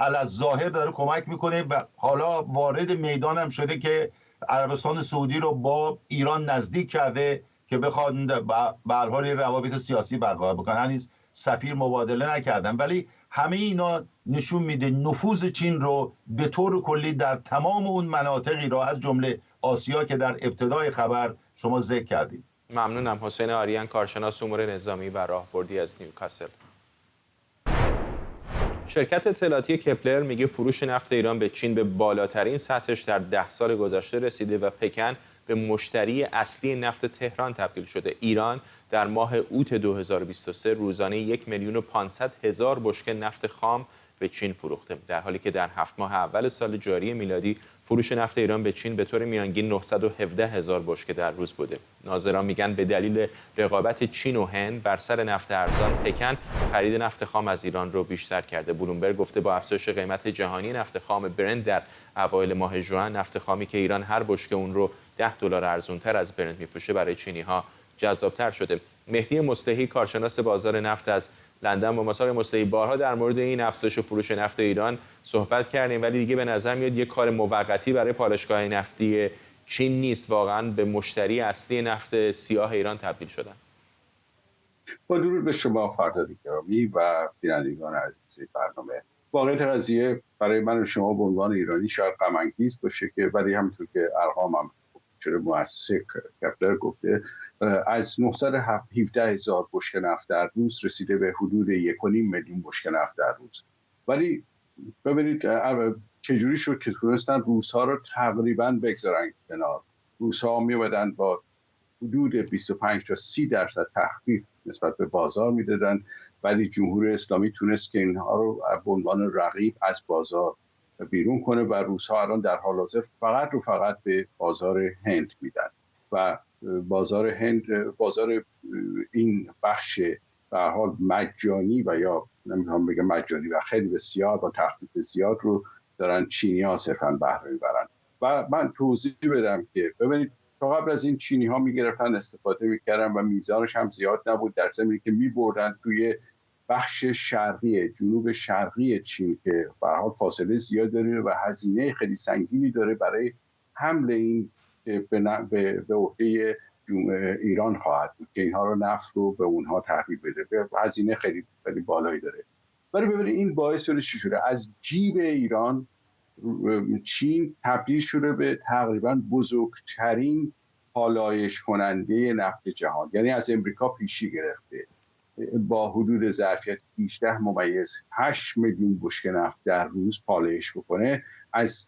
علی‌الظاهر داره کمک میکنه و حالا وارد میدان هم شده که عربستان سعودی رو با ایران نزدیک کرده که بخواد به هر حال روابط سیاسی برقرار بکنن. هنوز سفیر مبادله نکردن، ولی همه اینا نشون میده نفوذ چین رو به طور کلی در تمام اون مناطقی رو از جمله آسیا که در ابتدای خبر شما ذکر کردید. ممنونم. حسین آریان، کارشناس امور نظامی و راهبردی از نیوکاسل. شرکت اطلاعاتی کپلر میگه فروش نفت ایران به چین به بالاترین سطحش در 10 سال گذشته رسیده و پکن به مشتری اصلی نفت تهران تبدیل شده. ایران در ماه اوت 2023 روزانه 1,500,000 بشکه نفت خام به چین فروخته، در حالی که در 7 ماه اول سال جاری میلادی فروش نفت ایران به چین به طور میانگین 917,000 بشکه در روز بوده. ناظران میگن به دلیل رقابت چین و هند بر سر نفت ارزان، پکن خرید نفت خام از ایران رو بیشتر کرده. بلومبرگ گفته با افزایش قیمت جهانی نفت خام برنت در اوایل ماه ژوئن، نفت خامی که ایران هر بشکه اون رو $10 ارزان‌تر از برنت میفروشه برای چینی‌ها جذاب‌تر شده. مهدی مصلحی، کارشناس بازار نفت از لندن، با مسائل مصلحی بارها در مورد این افزایش فروش نفت ایران صحبت کردیم، ولی دیگه به نظر میاد یک کار موقتی برای پالایشگاه نفتی چین نیست، واقعا به مشتری اصلی نفت سیاه ایران تبدیل شدن. با درود به شما فرداد گرامی و بینندگان عزیز برنامه. واقعیت قضیه برای من و شما به عنوان ایرانی شاید غم انگیز باشه که ولی همونطور که ارقام شده مؤسسه کپلر گفته، از 917,000 بشکه نفت در روز رسیده به حدود 1.5 میلیون بشکه نفت در روز. ولی ببینید چجوری شد که تونستن روزها رو تقریبا بگذارن کنار. روزها میومدن با حدود 25 تا 30% تخفیف نسبت به بازار میدادن، ولی جمهوری اسلامی تونست که اینها رو به عنوان رقیب از بازار بیرون کنه و روزها الان در حال حاضر فقط و فقط به بازار هند میدن و بازار هند، بازار این بخش به هر حال مجانی و یا نمی‌خوام بگم مجانی و خیلی بسیار با تخفیف زیاد رو دارن چینی‌ها صرفاً بهره میبرن. و من توضیح بدم که ببینید تا قبل از این چینی‌ها میگرفتن استفاده میکردن و میزانش هم زیاد نبود، در ضمنی که میبردن توی بخش شرقی جنوب شرقی چین که به هر حال فاصله زیاد داره و هزینه خیلی سنگینی داره برای حمل این به عهده ایران خواهد بود که اینها رو نفت رو به اونها تحویل بده. به هزینه خیلی خیلی بالایی داره. ولی ببینید این باعث شده چی شده؟ از جیب ایران چین تبدیل شده به تقریبا بزرگترین پالایش کننده نفت جهان. یعنی از امریکا پیشی گرفته با حدود ظرفیت 18.8 میلیون بشکه نفت در روز پالایش بکنه. از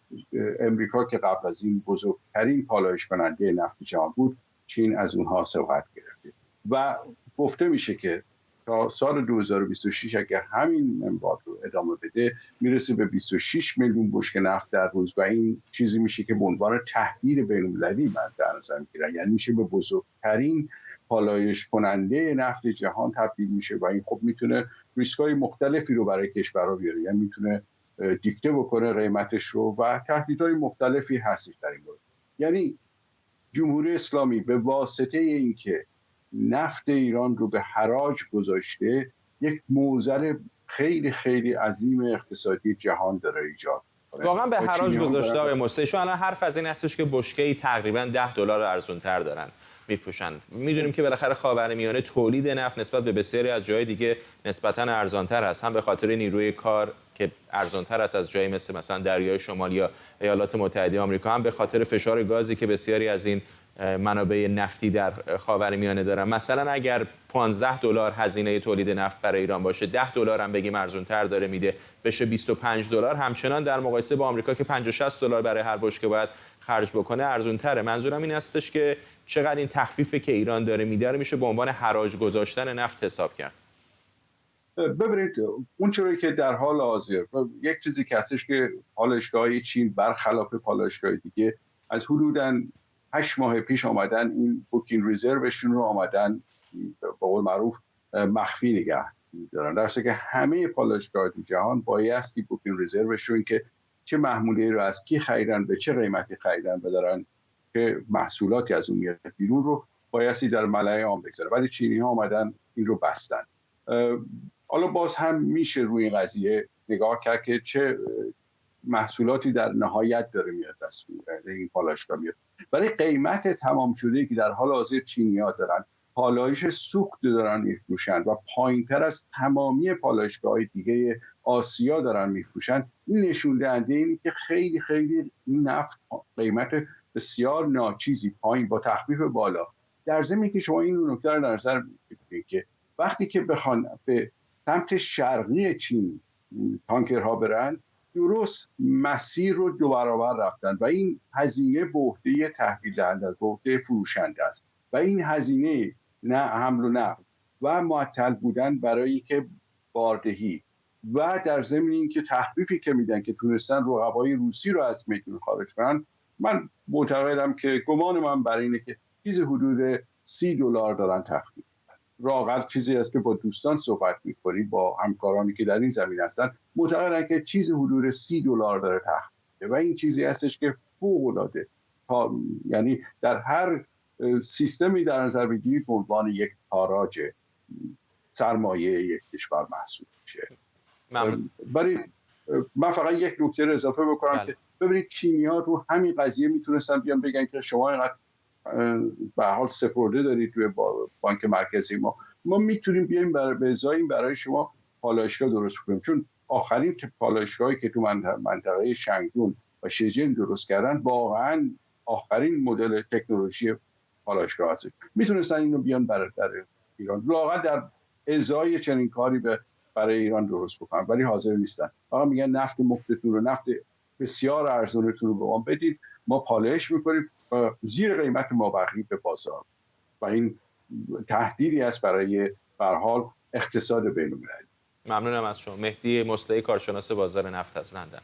امریکا که قبل از این بزرگترین پالایش کننده نفت جهان بود، چین از اونها سبقت گرفته و گفته میشه که تا سال 2026 اگر همین منبع رو ادامه بده میرسه به 26 میلیون بشکه نفت در روز و این چیزی میشه که به عنوان تهدید بین‌المللی من در نظر میگیرن. یعنی میشه به بزرگترین پالایش کننده نفت جهان تبدیل میشه و این خب میتونه ریسک‌های مختلفی رو برای کشورها بیاره. یعنی میتونه دیکته بکنه قیمتش رو و تهدیدهای مختلفی هستش در این مورد. یعنی جمهوری اسلامی به واسطه اینکه نفت ایران رو به حراج گذاشته یک موزل خیلی خیلی عظیم اقتصادی جهان داره ایجاد کنه. واقعا به حراج گذاشته آقای مصطفی. الان حرف از این هستش که بشکه‌ای تقریبا $10 ارزان‌تر دارن میفروشن. میدونیم که بالاخره خاورمیانه تولید نفت نسبت به بسیاری از جای دیگه نسبتاً ارزان‌تر هست، هم به خاطر نیروی کار که ارزان‌تر است از جایی مثلا دریای شمال یا ایالات متحده آمریکا، هم به خاطر فشار گازی که بسیاری از این منابع نفتی در خاورمیانه دارن. مثلا اگر $15 هزینه تولید نفت برای ایران باشه، $10 هم بگیم ارزان‌تر داره میده، بشه $25. همچنان در مقایسه با آمریکا که $50-60 برای هر بشکه باید خرج بکنه ارزان‌تره. منظورم این هستش که چقدر این تخفیفی که ایران داره میده میشه به عنوان حراج گذاشتن نفت حساب کرد. ببینید اون چیزی که در حال حاضر یک چیزی که هستش که پالایشگاه چین برخلاف پالایشگاه دیگه از حدوداً 8 ماه پیش آمدن این بوکینگ ریزروشون رو آمدن به قول معروف مخفی نگه دارن، در حالی که همه پالایشگاه جهان بایستی بوکینگ ریزروشون که چه محموله رو از کی خریدن به چه قیمتی خریدن بدارن که محصولاتی از اون میاد بیرون رو بایستی در ملأ عام بگذاره. ولی چینی ها آمدن این رو بستن. حالا باز هم میشه روی این قضیه نگاه کرد که چه محصولاتی در نهایت داره میاد از این پالایشگاه میاد. برای قیمت تمام شده که در حال حاضر چینی‌ها دارن پالایش سوخت دارن میفروشن و پایینتر از تمامی پالایشگاه‌های دیگه آسیا دارن میفروشن، این نشون دهنده اینه که خیلی خیلی نفت قیمت بسیار ناچیزی پایین با تخفیف بالا. در ضمن که شما این نکته رو در نظر بگیرید که وقتی که بخوان به سمت شرقی چین تانکرها برن، درست مسیر رو 2 برابر رفتن و این هزینه به عهده تحویل دهنده است، به عهده فروشنده است و این هزینه نه حمل و نقل و معطل بودن برای که باردهی و در ضمن اینکه تخفیفی که میدن که تونستن رقبای روسی رو از میدون خارج کنن، من معتقدم که گمان من برای اینه که چیز حدود $30 دارن تخفیف. راغب چیزی است که با دوستان صحبت می‌کنید، با همکارانی که در این زمین هستن، معتقدن که چیز حدود $30 داره تخفیف و این چیزی هستش که فوق‌العاده یعنی در هر سیستمی در نظر بگیرید به عنوان یک تاراج سرمایه یک کشور محسوب میشه. ولی من فقط یک نکته رو اضافه بکنم که ببینید چینی‌ها رو همین قضیه میتونستن بیان بگن که شما اینقدر به حال سپرده دارید توی بانک مرکزی ما میتونیم بیایم به ازای برای شما پالایشگاه درست کنیم، چون آخرین پالایشگاهی که تو منطقه شنگدون و شیجین درست کردن واقعا آخرین مدل تکنولوژی پالایشگاه هست. میتونستن اینو بیان برای ایران واقعا در ازای چنین کاری برای ایران درست بکنن، ولی حاضر نیستن. واقعا میگن نفت مفتتون رو، نفت بسیار ارزونتون رو به ما بدید، ما پالایش میکنیم زیر قیمت مابقی به بازار و این تهدیدی است برای به هر حال اقتصاد بین‌المللی. ممنونم از شما. مهدی مصطفی، کارشناس بازار نفت از لندن.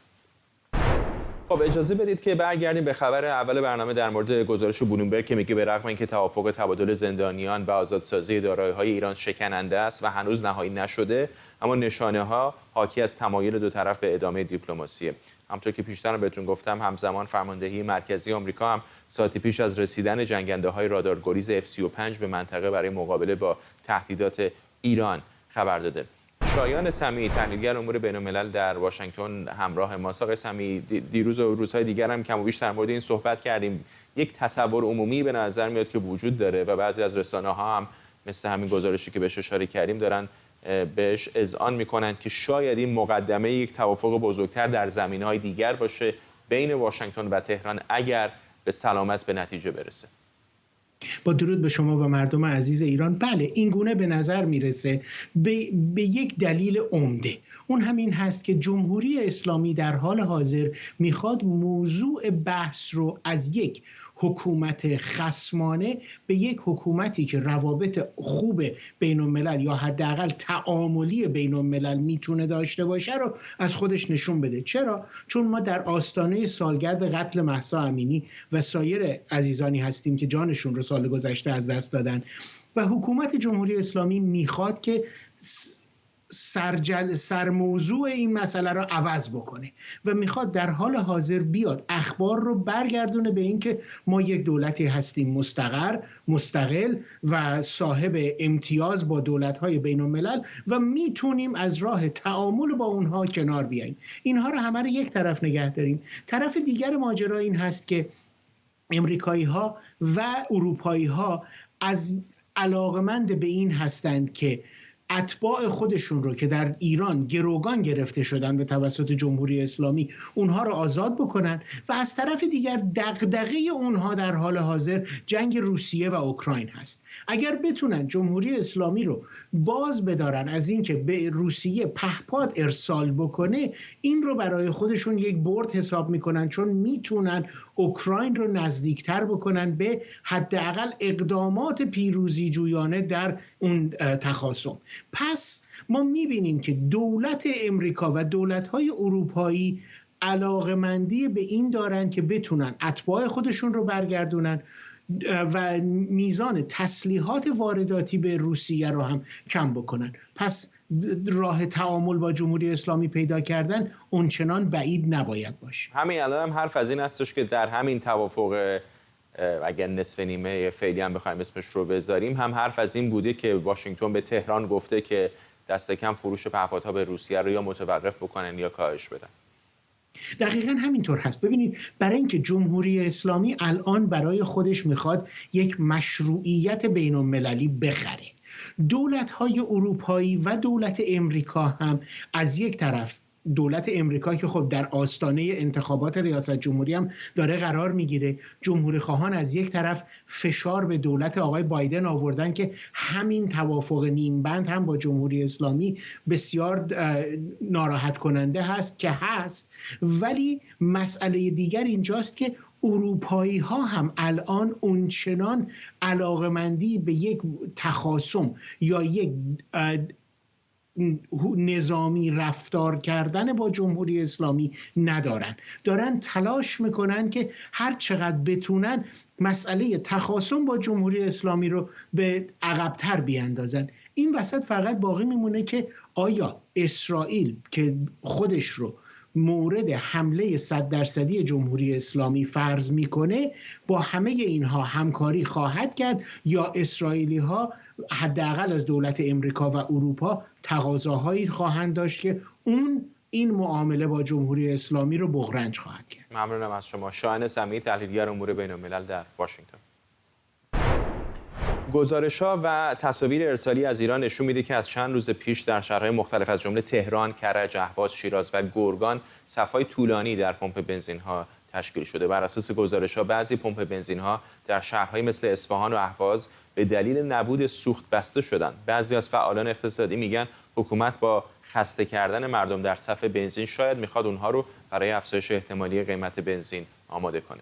خب اجازه بدید که برگردیم به خبر اول برنامه در مورد گزارش بلومبرگ که میگه به رغم اینکه توافق تبادل زندانیان و آزادسازی دارایی‌های ایران شکننده است و هنوز نهایی نشده، اما نشانه‌ها حاکی از تمایل دو طرف به ادامه دیپلماسیه. همونطور که پیشتر بهتون گفتم، همزمان فرماندهی مرکزی آمریکا هم ساعتی پیش از رسیدن جنگنده‌های رادارگریز F-35 به منطقه برای مقابله با تهدیدات ایران خبر داده. شایان سمیعی، تحلیلگر امور بین‌الملل در واشنگتن همراه ماست. آقای سمیعی، دیروز و روزهای دیگر هم کم و بیش در مورد این صحبت کردیم. یک تصور عمومی به نظر میاد که وجود داره و بعضی از رسانه‌ها هم مثل همین گزارشی که بهش اشاره کردیم دارن بهش اذعان میکنن که شاید این مقدمه یک توافق بزرگتر در زمینه‌های دیگر باشه بین واشنگتن و تهران اگر به سلامت به نتیجه برسه. با درود به شما و مردم عزیز ایران. بله، این گونه به نظر میرسه به یک دلیل عمده. اون همین هست که جمهوری اسلامی در حال حاضر میخواد موضوع بحث رو از یک حکومت خصمانه به یک حکومتی که روابط خوب بین الملل یا حداقل تعاملی بین الملل میتونه داشته باشه رو از خودش نشون بده. چرا؟ چون ما در آستانه سالگرد قتل مهسا امینی و سایر عزیزانی هستیم که جانشون رو سال گذشته از دست دادن و حکومت جمهوری اسلامی میخواد که سرموضوع این مسئله رو عوض بکنه و میخواد در حال حاضر بیاد اخبار رو برگردونه به اینکه ما یک دولتی هستیم مستقر، مستقل و صاحب امتیاز با دولت‌های بین‌الملل و میتونیم از راه تعامل با اونها کنار بیاییم. اینها رو همه رو یک طرف نگه داریم. طرف دیگر ماجرا این هست که امریکایی‌ها و اروپایی‌ها از علاقمند به این هستند که اتباع خودشون رو که در ایران گروگان گرفته شدن به توسط جمهوری اسلامی اونها رو آزاد بکنن و از طرف دیگر دغدغه اونها در حال حاضر جنگ روسیه و اوکراین هست. اگر بتونن جمهوری اسلامی رو باز بدارن از اینکه به روسیه پهپاد ارسال بکنه، این رو برای خودشون یک برد حساب میکنن، چون میتونن اوکراین رو نزدیکتر بکنن به حداقل اقدامات پیروزی جویانه در اون تخاصم. پس ما میبینیم که دولت امریکا و دولت‌های اروپایی علاقمندی به این دارن که بتونن اتباع خودشون رو برگردونن و میزان تسلیحات وارداتی به روسیه رو هم کم بکنن. پس راه تعامل با جمهوری اسلامی پیدا کردن اونچنان بعید نباید باشه. همین الان هم حرف از این هستش که در همین توافق اگر نصف نیمه فعلی هم بخوایم اسمش رو بذاریم، هم حرف از این بوده که واشنگتن به تهران گفته که دست کم فروش پهپادها به روسیه رو یا متوقف بکنن یا کاهش بدن. دقیقاً همینطور هست. ببینید، برای اینکه جمهوری اسلامی الان برای خودش میخواد یک مشروعیت بین المللی بخره، دولت‌های اروپایی و دولت امریکا هم از یک طرف، دولت امریکا که خب در آستانه انتخابات ریاست جمهوری هم داره قرار میگیره، جمهوری خواهان از یک طرف فشار به دولت آقای بایدن آوردن که همین توافق نیمبند هم با جمهوری اسلامی بسیار ناراحت کننده هست که هست. ولی مسئله دیگر اینجاست که اروپایی ها هم الان اونچنان علاقمندی به یک تخاصم یا یک نظامی رفتار کردن با جمهوری اسلامی ندارن. دارن تلاش میکنن که هر چقدر بتونن مسئله تخاصم با جمهوری اسلامی رو به عقب‌تر بیاندازن. این وسط فقط باقی میمونه که آیا اسرائیل که خودش رو مورد حمله 100% جمهوری اسلامی فرض میکنه با همه اینها همکاری خواهد کرد یا اسرائیلی ها حداقل از دولت امریکا و اروپا تقاضاهایی خواهند داشت که این معامله با جمهوری اسلامی رو بغرنج خواهد کرد. ممنونم از شما. شایان سمیعی، تحلیلگر امور بین‌الملل در واشنگتن. گزارش‌ها و تصاویر ارسالی از ایران نشون میده که از چند روز پیش در شهرهای مختلف از جمله تهران، کرج، اهواز، شیراز و گرگان صف‌های طولانی در پمپ بنزین‌ها تشکیل شده. بر اساس گزارش‌ها بعضی پمپ بنزین‌ها در شهرهای مثل اصفهان و اهواز به دلیل نبود سوخت بسته شدن. بعضی از فعالان اقتصادی میگن حکومت با خسته کردن مردم در صف بنزین شاید میخواد اونها رو برای افزایش احتمالی قیمت بنزین آماده کنه.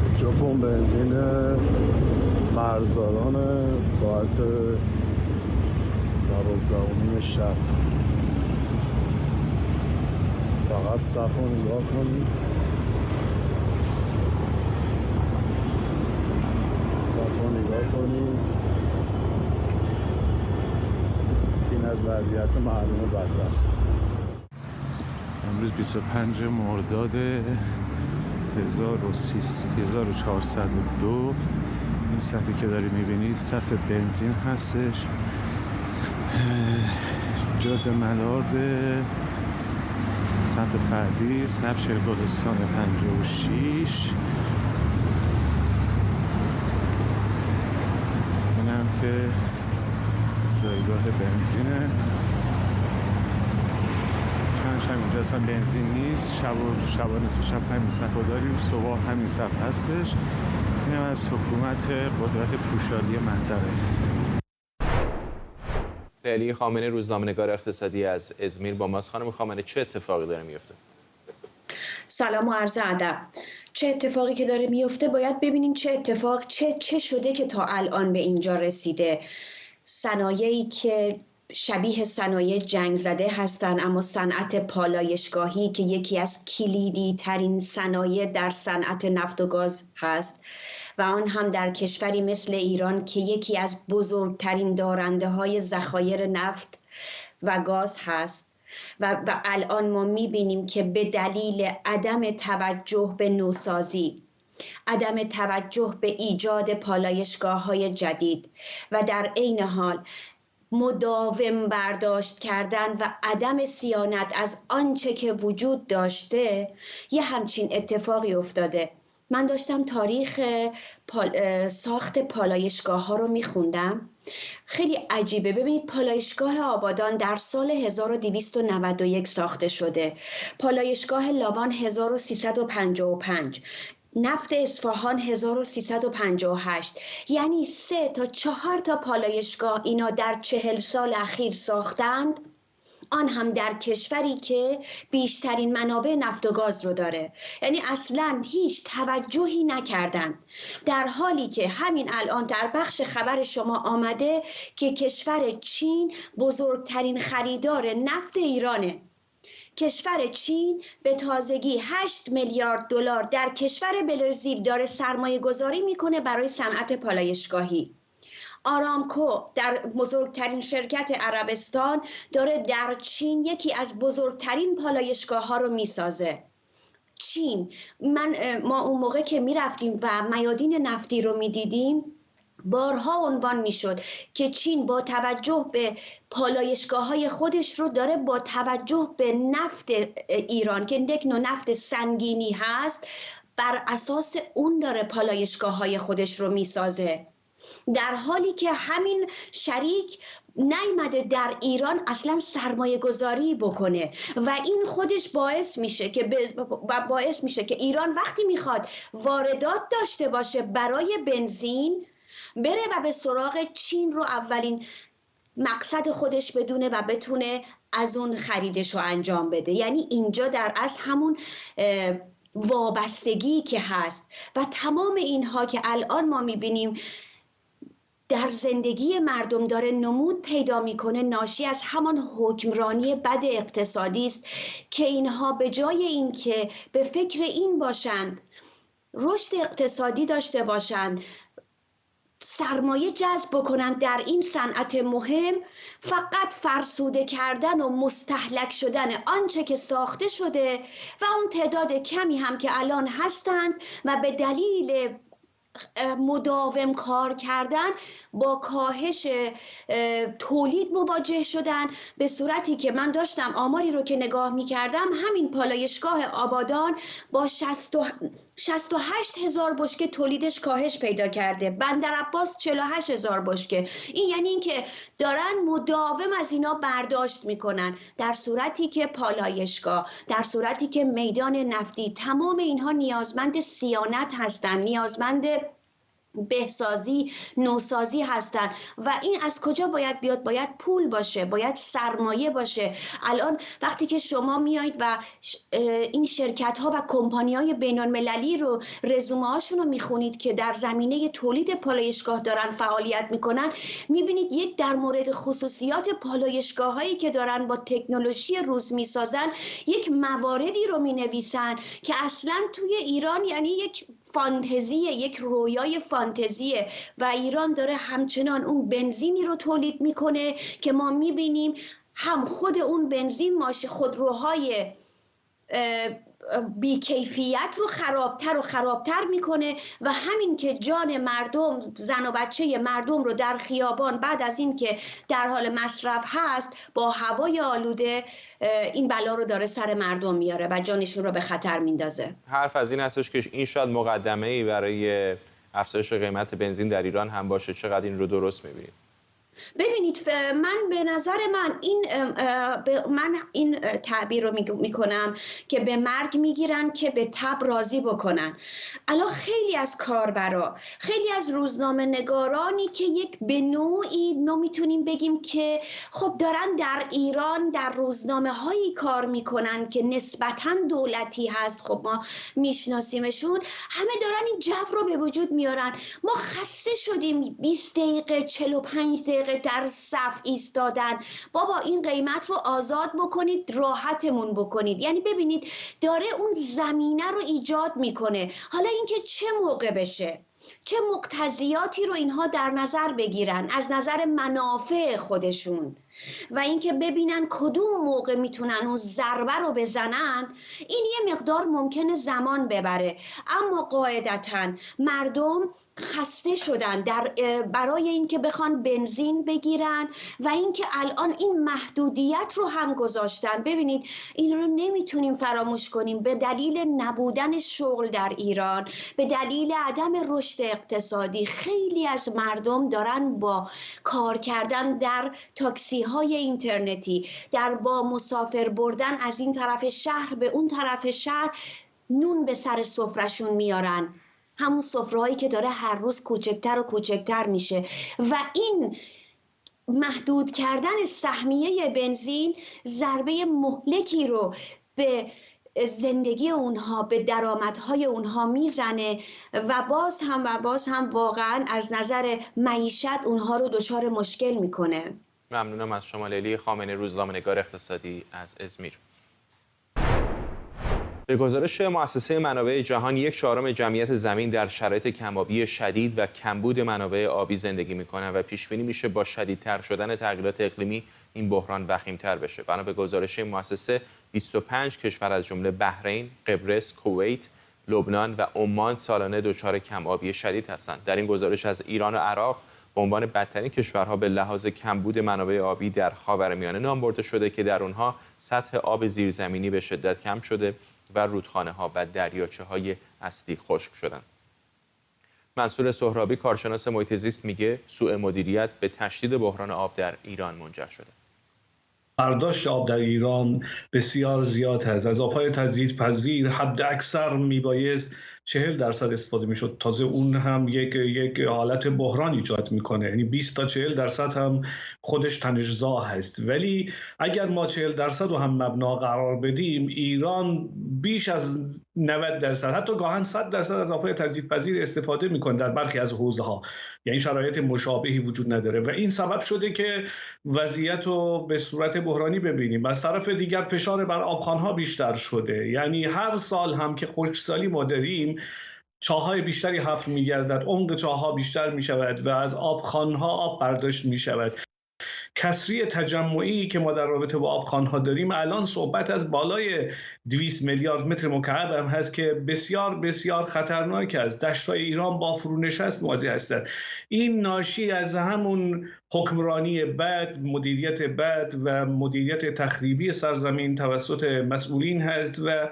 اینجا پمپ بنزین مرزداران ساعت 12:30 شب. فقط صف رو نگاه کنید، صف رو نگاه کنید. این از وضعیت مردم بدبخت. امروز 25 مرداد 1402. این صفی که داری میبینید صف بنزین هستش. میاد به ملارد سمت فردیس، نبشه گلستان 56. اینم که جایگاه بنزینه. چند اینجا اصلا بنزین نیست. شبا نصف شب همین صفحه داریم، صبح همین صفحه هستش. اینم از حکومت قدرت پوشالی منطقه. لیلی خامنه، روزنامه‌نگار اقتصادی از ازمیر با ماست. خانم خامنه، چه اتفاقی داره میفته؟ سلام و عرض ادب. چه اتفاقی که داره میفته باید ببینیم چه شده که تا الان به اینجا رسیده. صنایعی که شبیه صنایع جنگ زده هستند، اما صنعت پالایشگاهی که یکی از کلیدی ترین صنایع در صنعت نفت و گاز هست و آن هم در کشوری مثل ایران که یکی از بزرگترین دارنده های ذخایر نفت و گاز هست و الان ما میبینیم که به دلیل عدم توجه به نوسازی، عدم توجه به ایجاد پالایشگاه‌های جدید و در عین حال مداوم برداشت کردن و عدم صیانت از آنچه که وجود داشته، یه همچین اتفاقی افتاده. من داشتم تاریخ ساخت پالایشگاه ها رو میخوندم. خیلی عجیبه. ببینید، پالایشگاه آبادان در سال 1291 ساخته شده، پالایشگاه لاوان 1355، نفت اصفهان 1358. یعنی 3 تا 4 تا پالایشگاه اینا در 40 سال اخیر ساختند، آن هم در کشوری که بیشترین منابع نفت و گاز رو داره. یعنی اصلاً هیچ توجهی نکردند، در حالی که همین الان در بخش خبر شما آمده که کشور چین بزرگترین خریدار نفت ایرانه. کشور چین به تازگی 8 میلیارد دلار در کشور برزیل داره سرمایه گذاری میکنه برای صنعت پالایشگاهی. آرامکو در بزرگترین شرکت عربستان داره در چین یکی از بزرگترین پالایشگاه ها رو میسازه. چین، ما اون موقع که میرفتیم و میادین نفتی رو میدیدیم، بارها عنوان میشد که چین با توجه به پالایشگاه‌های خودش رو داره با توجه به نفت ایران که یک نوع نفت سنگینی هست، بر اساس اون داره پالایشگاه‌های خودش رو میسازه، در حالی که همین شریک نیامده در ایران اصلا سرمایه گذاری بکنه و این خودش باعث میشه که ایران وقتی میخواد واردات داشته باشه برای بنزین، بره و به سراغ چین رو اولین مقصد خودش بدونه و بتونه از اون خریدش رو انجام بده. یعنی اینجا در اصل همون وابستگی که هست و تمام اینها که الان ما میبینیم در زندگی مردم داره نمود پیدا میکنه، ناشی از همان حکمرانی بد اقتصادی است که اینها به جای اینکه به فکر این باشند رشد اقتصادی داشته باشند، سرمایه جذب بکنند در این صنعت مهم، فقط فرسوده کردن و مستهلک شدن آنچه که ساخته شده و اون تعداد کمی هم که الان هستند و به دلیل مداوم کار کردن با کاهش تولید مواجه شدن، به صورتی که من داشتم آماری رو که نگاه می کردم، همین پالایشگاه آبادان با 68,000 بشکه تولیدش کاهش پیدا کرده، بندر عباس 48,000 بشکه. این یعنی این که دارن مداوم از اینا برداشت میکنن، در صورتی که پالایشگاه، در صورتی که میدان نفتی، تمام اینها نیازمند صیانت هستن، نیازمند بهسازی، نوسازی هستن و این از کجا باید بیاد؟ باید پول باشه، باید سرمایه باشه. الان وقتی که شما میایید و این شرکت ها و کمپانی های بین المللی رو رزومه هاشون رو میخونید که در زمینه تولید پالایشگاه دارن فعالیت میکنن، میبینید یک در مورد خصوصیات پالایشگاه هایی که دارن با تکنولوژی روز میسازن یک مواردی رو مینویسن که اصلا توی ایران یعنی یک فانتزیه، یک رویای فانتزیه و ایران داره همچنان اون بنزینی رو تولید میکنه که ما میبینیم هم خود اون بنزین خودروهای بیکیفیت رو خرابتر و خرابتر میکنه و همین که جان مردم، زن و بچه مردم رو در خیابان بعد از این که در حال مصرف هست با هوای آلوده این بلا رو داره سر مردم میاره و جانشون رو به خطر میندازه. حرف از این هستش که این شاید مقدمه‌ای برای افزایش قیمت بنزین در ایران هم باشه. چقدر این رو درست می‌بینید؟ ببینید، من به نظر من این تعبیر رو میکنم که به مرگ میگیرن که به تب راضی بکنن. الان خیلی از کاربرا، خیلی از روزنامه نگارانی که به نوعی ما میتونیم بگیم که خب دارن در ایران در روزنامه هایی کار میکنن که نسبتاً دولتی هست، خب ما میشناسیمشون، همه دارن این جو رو به وجود میارن. ما خسته شدیم 20 دقیقه 45 دقیقه در صف ایستادن. بابا این قیمت رو آزاد بکنید، راحتمون بکنید. یعنی ببینید داره اون زمینه رو ایجاد میکنه. حالا اینکه چه موقع بشه، چه مقتضیاتی رو اینها در نظر بگیرن از نظر منافع خودشون و اینکه ببینن کدوم موقع میتونن اون ضربه رو بزنن، این یه مقدار ممکنه زمان ببره. اما قاعدتاً مردم خسته شدن برای اینکه بخوان بنزین بگیرن و اینکه الان این محدودیت رو هم گذاشتن. ببینید این رو نمیتونیم فراموش کنیم، به دلیل نبودن شغل در ایران، به دلیل عدم رشد اقتصادی، خیلی از مردم دارن با کار کردن در تاکسی های اینترنتی، با مسافر بردن از این طرف شهر به اون طرف شهر، نون به سر سفرشون میارن. همون سفرهایی که داره هر روز کوچکتر و کوچکتر میشه و این محدود کردن سهمیه بنزین ضربه مهلکی رو به زندگی اونها، به درآمدهای اونها میزنه و باز هم واقعا از نظر معیشت اونها رو دچار مشکل میکنه. ممنونم از شما لیلی خامنه، روزنامه‌نگار اقتصادی از ازمیر. به گزارش مؤسسه منابع جهان، 1/4 جمعیت زمین در شرایط کم‌آبی شدید و کمبود منابع آبی زندگی می‌کنند و پیش‌بینی میشه با شدیدتر شدن تغییرات اقلیمی این بحران وخیم‌تر بشه. بنا به گزارش مؤسسه 25 کشور از جمله بحرین، قبرس، کویت، لبنان و عمان سالانه دچار کم‌آبی شدید هستند. در این گزارش از ایران و عراق به عنوان بدترین کشورها به لحاظ کمبود منابع آبی در خاورمیانه نام برده شده که در اونها سطح آب زیرزمینی به شدت کم شده و رودخانه‌ها و دریاچه‌های اصلی خشک شدند. منصور سهرابی، کارشناس محیط زیست، میگه سوء مدیریت به تشدید بحران آب در ایران منجر شده. برداشت آب در ایران بسیار زیاد هست. از آب‌های تجدیدپذیر حد اکثر میبایست 40% استفاده میشد. تازه اون هم یک حالت بحران ایجاد میکنه، یعنی 20 تا 40% هم خودش تنش‌زا هست. ولی اگر ما 40% رو هم مبنا قرار بدیم، ایران بیش از 90% حتی گاهن 100% از آب‌های تجدیدپذیر استفاده میکنه در برخی از حوزه‌ها. یعنی شرایط مشابهی وجود نداره و این سبب شده که وضعیت رو به صورت بحرانی ببینیم. از طرف دیگر فشار بر آبخوان‌ها بیشتر شده، یعنی هر سال هم که خشکسالی ما داریم چاه‌های بیشتری حفر می‌گردد، عمق چاه‌ها بیشتر می‌شود و از آبخوان‌ها آب برداشت می‌شود. کسری تجمعی که ما در رابطه با آبخوان‌ها داریم، الان صحبت از بالای 200 میلیارد متر مکعب هم هست که بسیار بسیار خطرناک است. دشت‌های ایران با فرونشست مواجه هستند. این ناشی از همون حکمرانی بد، مدیریت بد و مدیریت تخریبی سرزمین توسط مسئولین هست و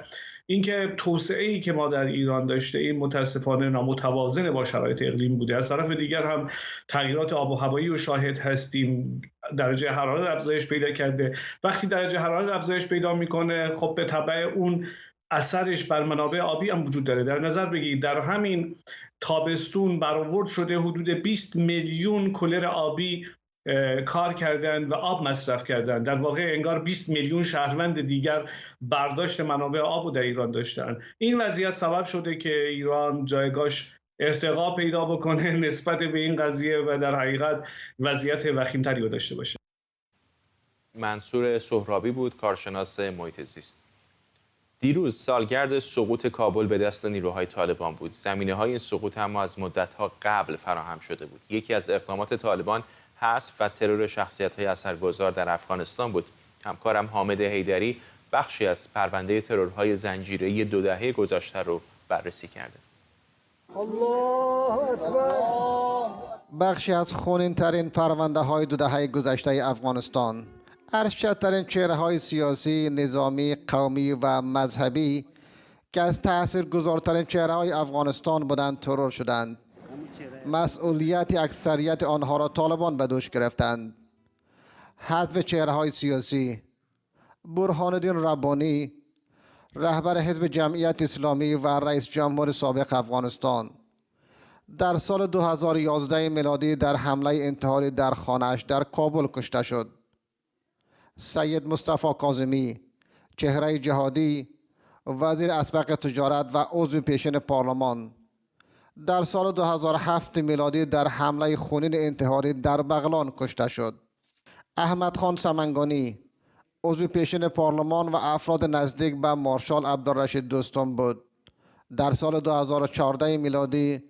اینکه توسعه‌ای که ما در ایران داشته ایم متاسفانه نامتوازن با شرایط اقلیم بوده. از طرف دیگر هم تغییرات آب و هوایی رو شاهد هستیم. درجه حرارت افزایش پیدا کرده. وقتی درجه حرارت افزایش پیدا میکنه، خب به تبع اون اثرش بر منابع آبی هم وجود داره. در نظر بگیرید در همین تابستون برآورد شده حدود 20 میلیون کولر آبی کار کردن و آب مصرف کردن. در واقع انگار 20 میلیون شهروند دیگر برداشت منابع آب رو در ایران داشتن. این وضعیت سبب شده که ایران جایگاهش ارتقا پیدا بکنه نسبت به این قضیه و در حقیقت وضعیت وخیم‌تری رو داشته باشه. منصور سهرابی بود، کارشناس محیط زیست. دیروز سالگرد سقوط کابل به دست نیروهای طالبان بود. زمینه‌های این سقوط اما از مدت‌ها قبل فراهم شده بود. یکی از اقدامات طالبان حذف و ترور شخصیت‌های اثرگذار در افغانستان بود. همکارم حامد حیدری بخشی از پرونده ترورهای زنجیره‌ای 2 دهه گذشته رو بررسی کرده. بخشی از خونین‌ترین پرونده های 2 دهه گذشته افغانستان، ارشدترین چهره های سیاسی، نظامی، قومی و مذهبی که از تاثیرگذارترین چهره های افغانستان بودند ترور شدند. مسئولیت اکثریت آنها را طالبان به دوش گرفتند. حذف چهره های سیاسی: برهان الدین ربانی، رهبر حزب جمعیت اسلامی و رئیس جمهور سابق افغانستان، در سال 2011 میلادی در حمله انتحاری در خانه‌اش در کابل کشته شد. سید مصطفی کاظمی، چهره جهادی، وزیر اسبق تجارت و عضو پیشین پارلمان، در سال 2007 میلادی در حمله خونین انتحاری در بغلان کشته شد. احمد خان سمنگانی، عضو پیشین پارلمان و افراد نزدیک به مارشال عبدالرشید دوستم بود. در سال 2014 میلادی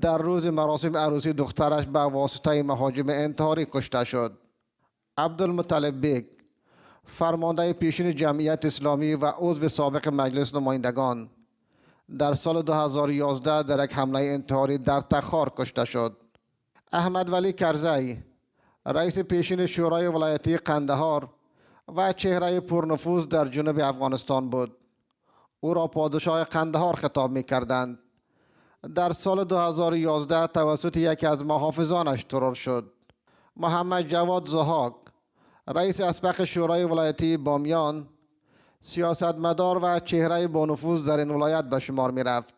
در روز مراسم عروسی دخترش به واسطه مهاجم انتحاری کشته شد. عبدالمطلب بیگ، فرمانده پیشین جمعیت اسلامی و عضو سابق مجلس نمایندگان، در سال 2011 در یک حمله انتحاری در تخار کشته شد. احمد ولی کرزی، رئیس پیشین شورای ولایتی قندهار و چهره پرنفوذ در جنوب افغانستان بود. او را پادشاه قندهار خطاب می کردند. در سال 2011 توسط یکی از محافظانش ترور شد. محمد جواد زهاک، رئیس اسبق شورای ولایتی بامیان، سیاستمدار و چهره با نفوذ در این ولایت به شمار می رفت.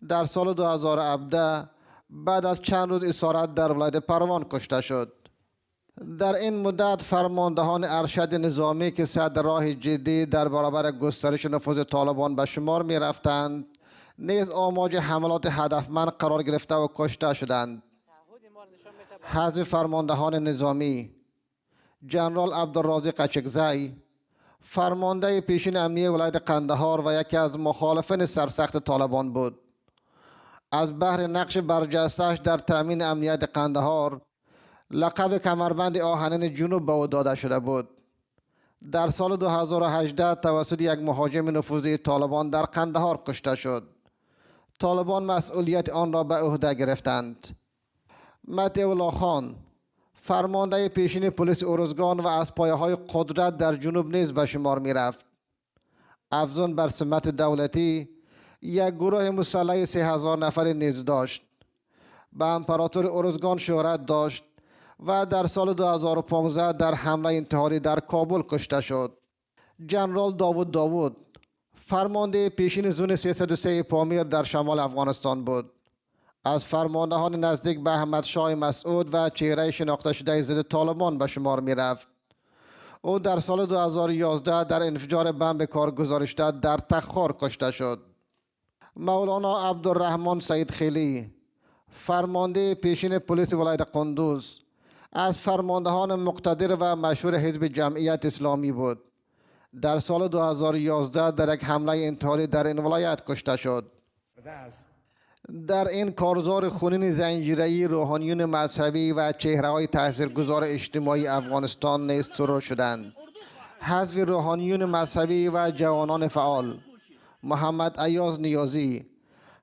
در سال 2017 بعد از چند روز اسارت در ولایت پروان کشته شد. در این مدت فرماندهان ارشد نظامی که صد راه جدی در برابر گسترش نفوذ طالبان به شمار می رفتند نیز آماج حملات هدفمند قرار گرفته و کشته شدند. حذف فرماندهان نظامی: جنرال عبدالرازق قچکزی، فرمانده پیشین امنیه ولایت قندهار و یکی از مخالفین سرسخت طالبان بود. از بهر نقش برجسته‌اش در تأمین امنیت قندهار لقب کمربند آهنین جنوب به او داده شده بود. در سال 2018 توسط یک مهاجم نفوذی طالبان در قندهار کشته شد. طالبان مسئولیت آن را به عهده گرفتند. مطیع الله خان، فرمانده پیشین پلیس ارزگان و از پایه‌های قدرت در جنوب نیز به شمار می رفت. افزون بر سمت دولتی یک گروه مسلح 3000 نفری نیز داشت. به امپراتور ارزگان شهرت داشت و در سال 2015 در حمله انتحاری در کابل کشته شد. جنرال داوود، فرمانده پیشین زون 303 پامیر در شمال افغانستان بود. از فرماندهان نزدیک به احمد شاه مسعود و چهره شناخته شده ضد طالبان به شمار می رفت. او در سال 2011 در انفجار بمب کار گذاشته در تخار کشته شد. مولانا عبدالرحمن سید خیلی، فرمانده پیشین پلیس ولایت قندوز، از فرماندهان مقتدر و مشهور حزب جمعیت اسلامی بود. در سال 2011 در یک حمله انتحاری در این ولایت کشته شد. در این کارزار خونین زنجیره‌ای روحانیون مذهبی و چهره‌های تاثیرگذار اجتماعی افغانستان نیز ترور شدند. حذف روحانیون مذهبی و جوانان فعال: محمد ایاز نیازی،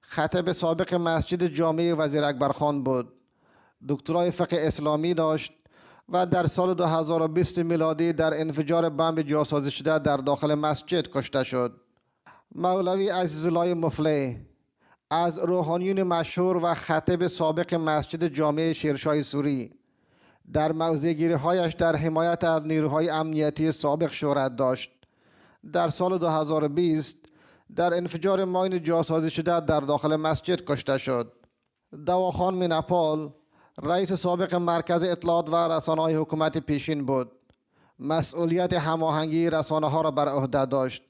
خطیب سابق مسجد جامع وزیر اکبرخان بود. دکترای فقه اسلامی داشت و در سال 2020 میلادی در انفجار بمب جاسازی شده در داخل مسجد کشته شد. مولوی عزیزالله مفلح، از روحانیون مشهور و خطیب سابق مسجد جامع شیرشاه سوری، در موضع‌گیری‌هایش در حمایت از نیروهای امنیتی سابق شهرت داشت. در سال 2020 در انفجار ماین جاسازی شده در داخل مسجد کشته شد. دواخان مینپال، رئیس سابق مرکز اطلاعات و رسانه‌های حکومت پیشین بود. مسئولیت هماهنگی رسانه‌ها را بر عهده داشت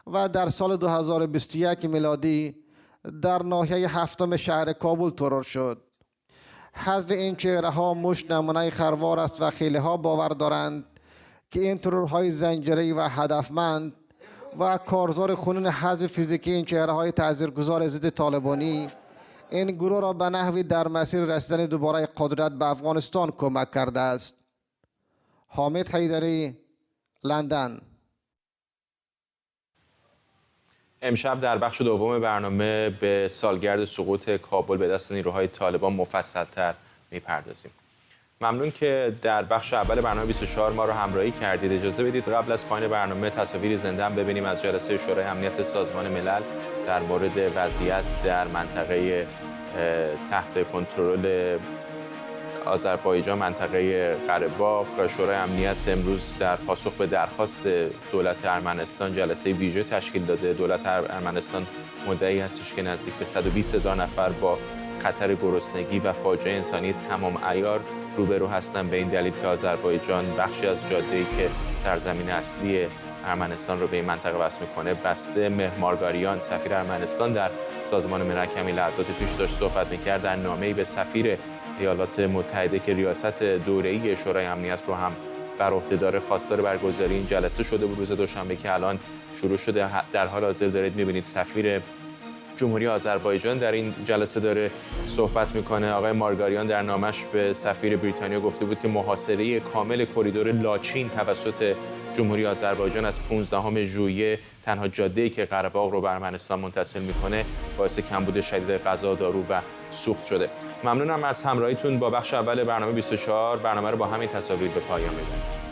و در سال 2021 میلادی در ناحیه هفتم شهر کابل ترور شد. حذف این چهره‌ها مشت نمونه خروار است و خیلی‌ها باور دارند که این ترورهای زنجیره‌ای و هدفمند و کارزار خونین حذف فیزیکی این چهره‌های تاثیرگذار ضد طالبانی این گروه را به نحوی در مسیر رسیدن دوباره قدرت به افغانستان کمک کرده است. حامد حیدری، لندن. امشب در بخش دوم برنامه به سالگرد سقوط کابل به دست نیروهای طالبان مفصل‌تر می‌پردازیم. ممنون که در بخش اول برنامه 24 ما رو همراهی کردید. اجازه بدید قبل از پایان برنامه تصاویری زنده ببینیم از جلسه شورای امنیت سازمان ملل در مورد وضعیت در منطقه تحت کنترل آذربایجان، منطقه قره باغ. شورای امنیت امروز در پاسخ به درخواست دولت ارمنستان جلسه ویژه تشکیل داده. دولت ارمنستان مدعی هستش که نزدیک به 120,000 نفر با خطر گرسنگی و فاجعه انسانی تمام عیار روبرو هستند، به این دلیل که آذربایجان بخشی از جاده‌ای که سرزمین اصلی ارمنستان رو به این منطقه وصل می‌کنه بسته. مهر مارگاریان سفیر ارمنستان در سازمان ملل کمی لحظات پیش داشت صحبت می‌کرد، در نامه‌ای به سفیر ایالات متحده که ریاست دوره‌ای شورای امنیت رو هم بر عهده داره خواستار برگزاری این جلسه شده بود روز دوشنبه که الان شروع شده. در حال حاضر دارید می‌بینید سفیر جمهوری آذربایجان در این جلسه داره صحبت میکنه. آقای مارگاریان در نامش به سفیر بریتانیا گفته بود که محاصره کامل کریدور لاچین توسط جمهوری آذربایجان از 15 ژوئیه، تنها جاده‌ای که قره باغ رو به ارمنستان متصل میکنه، باعث کمبود شدید غذا، دارو و سوخت شده. ممنونم از همراهیتون با بخش اول برنامه 24. برنامه رو با همین تصاویر به پایان میبریم.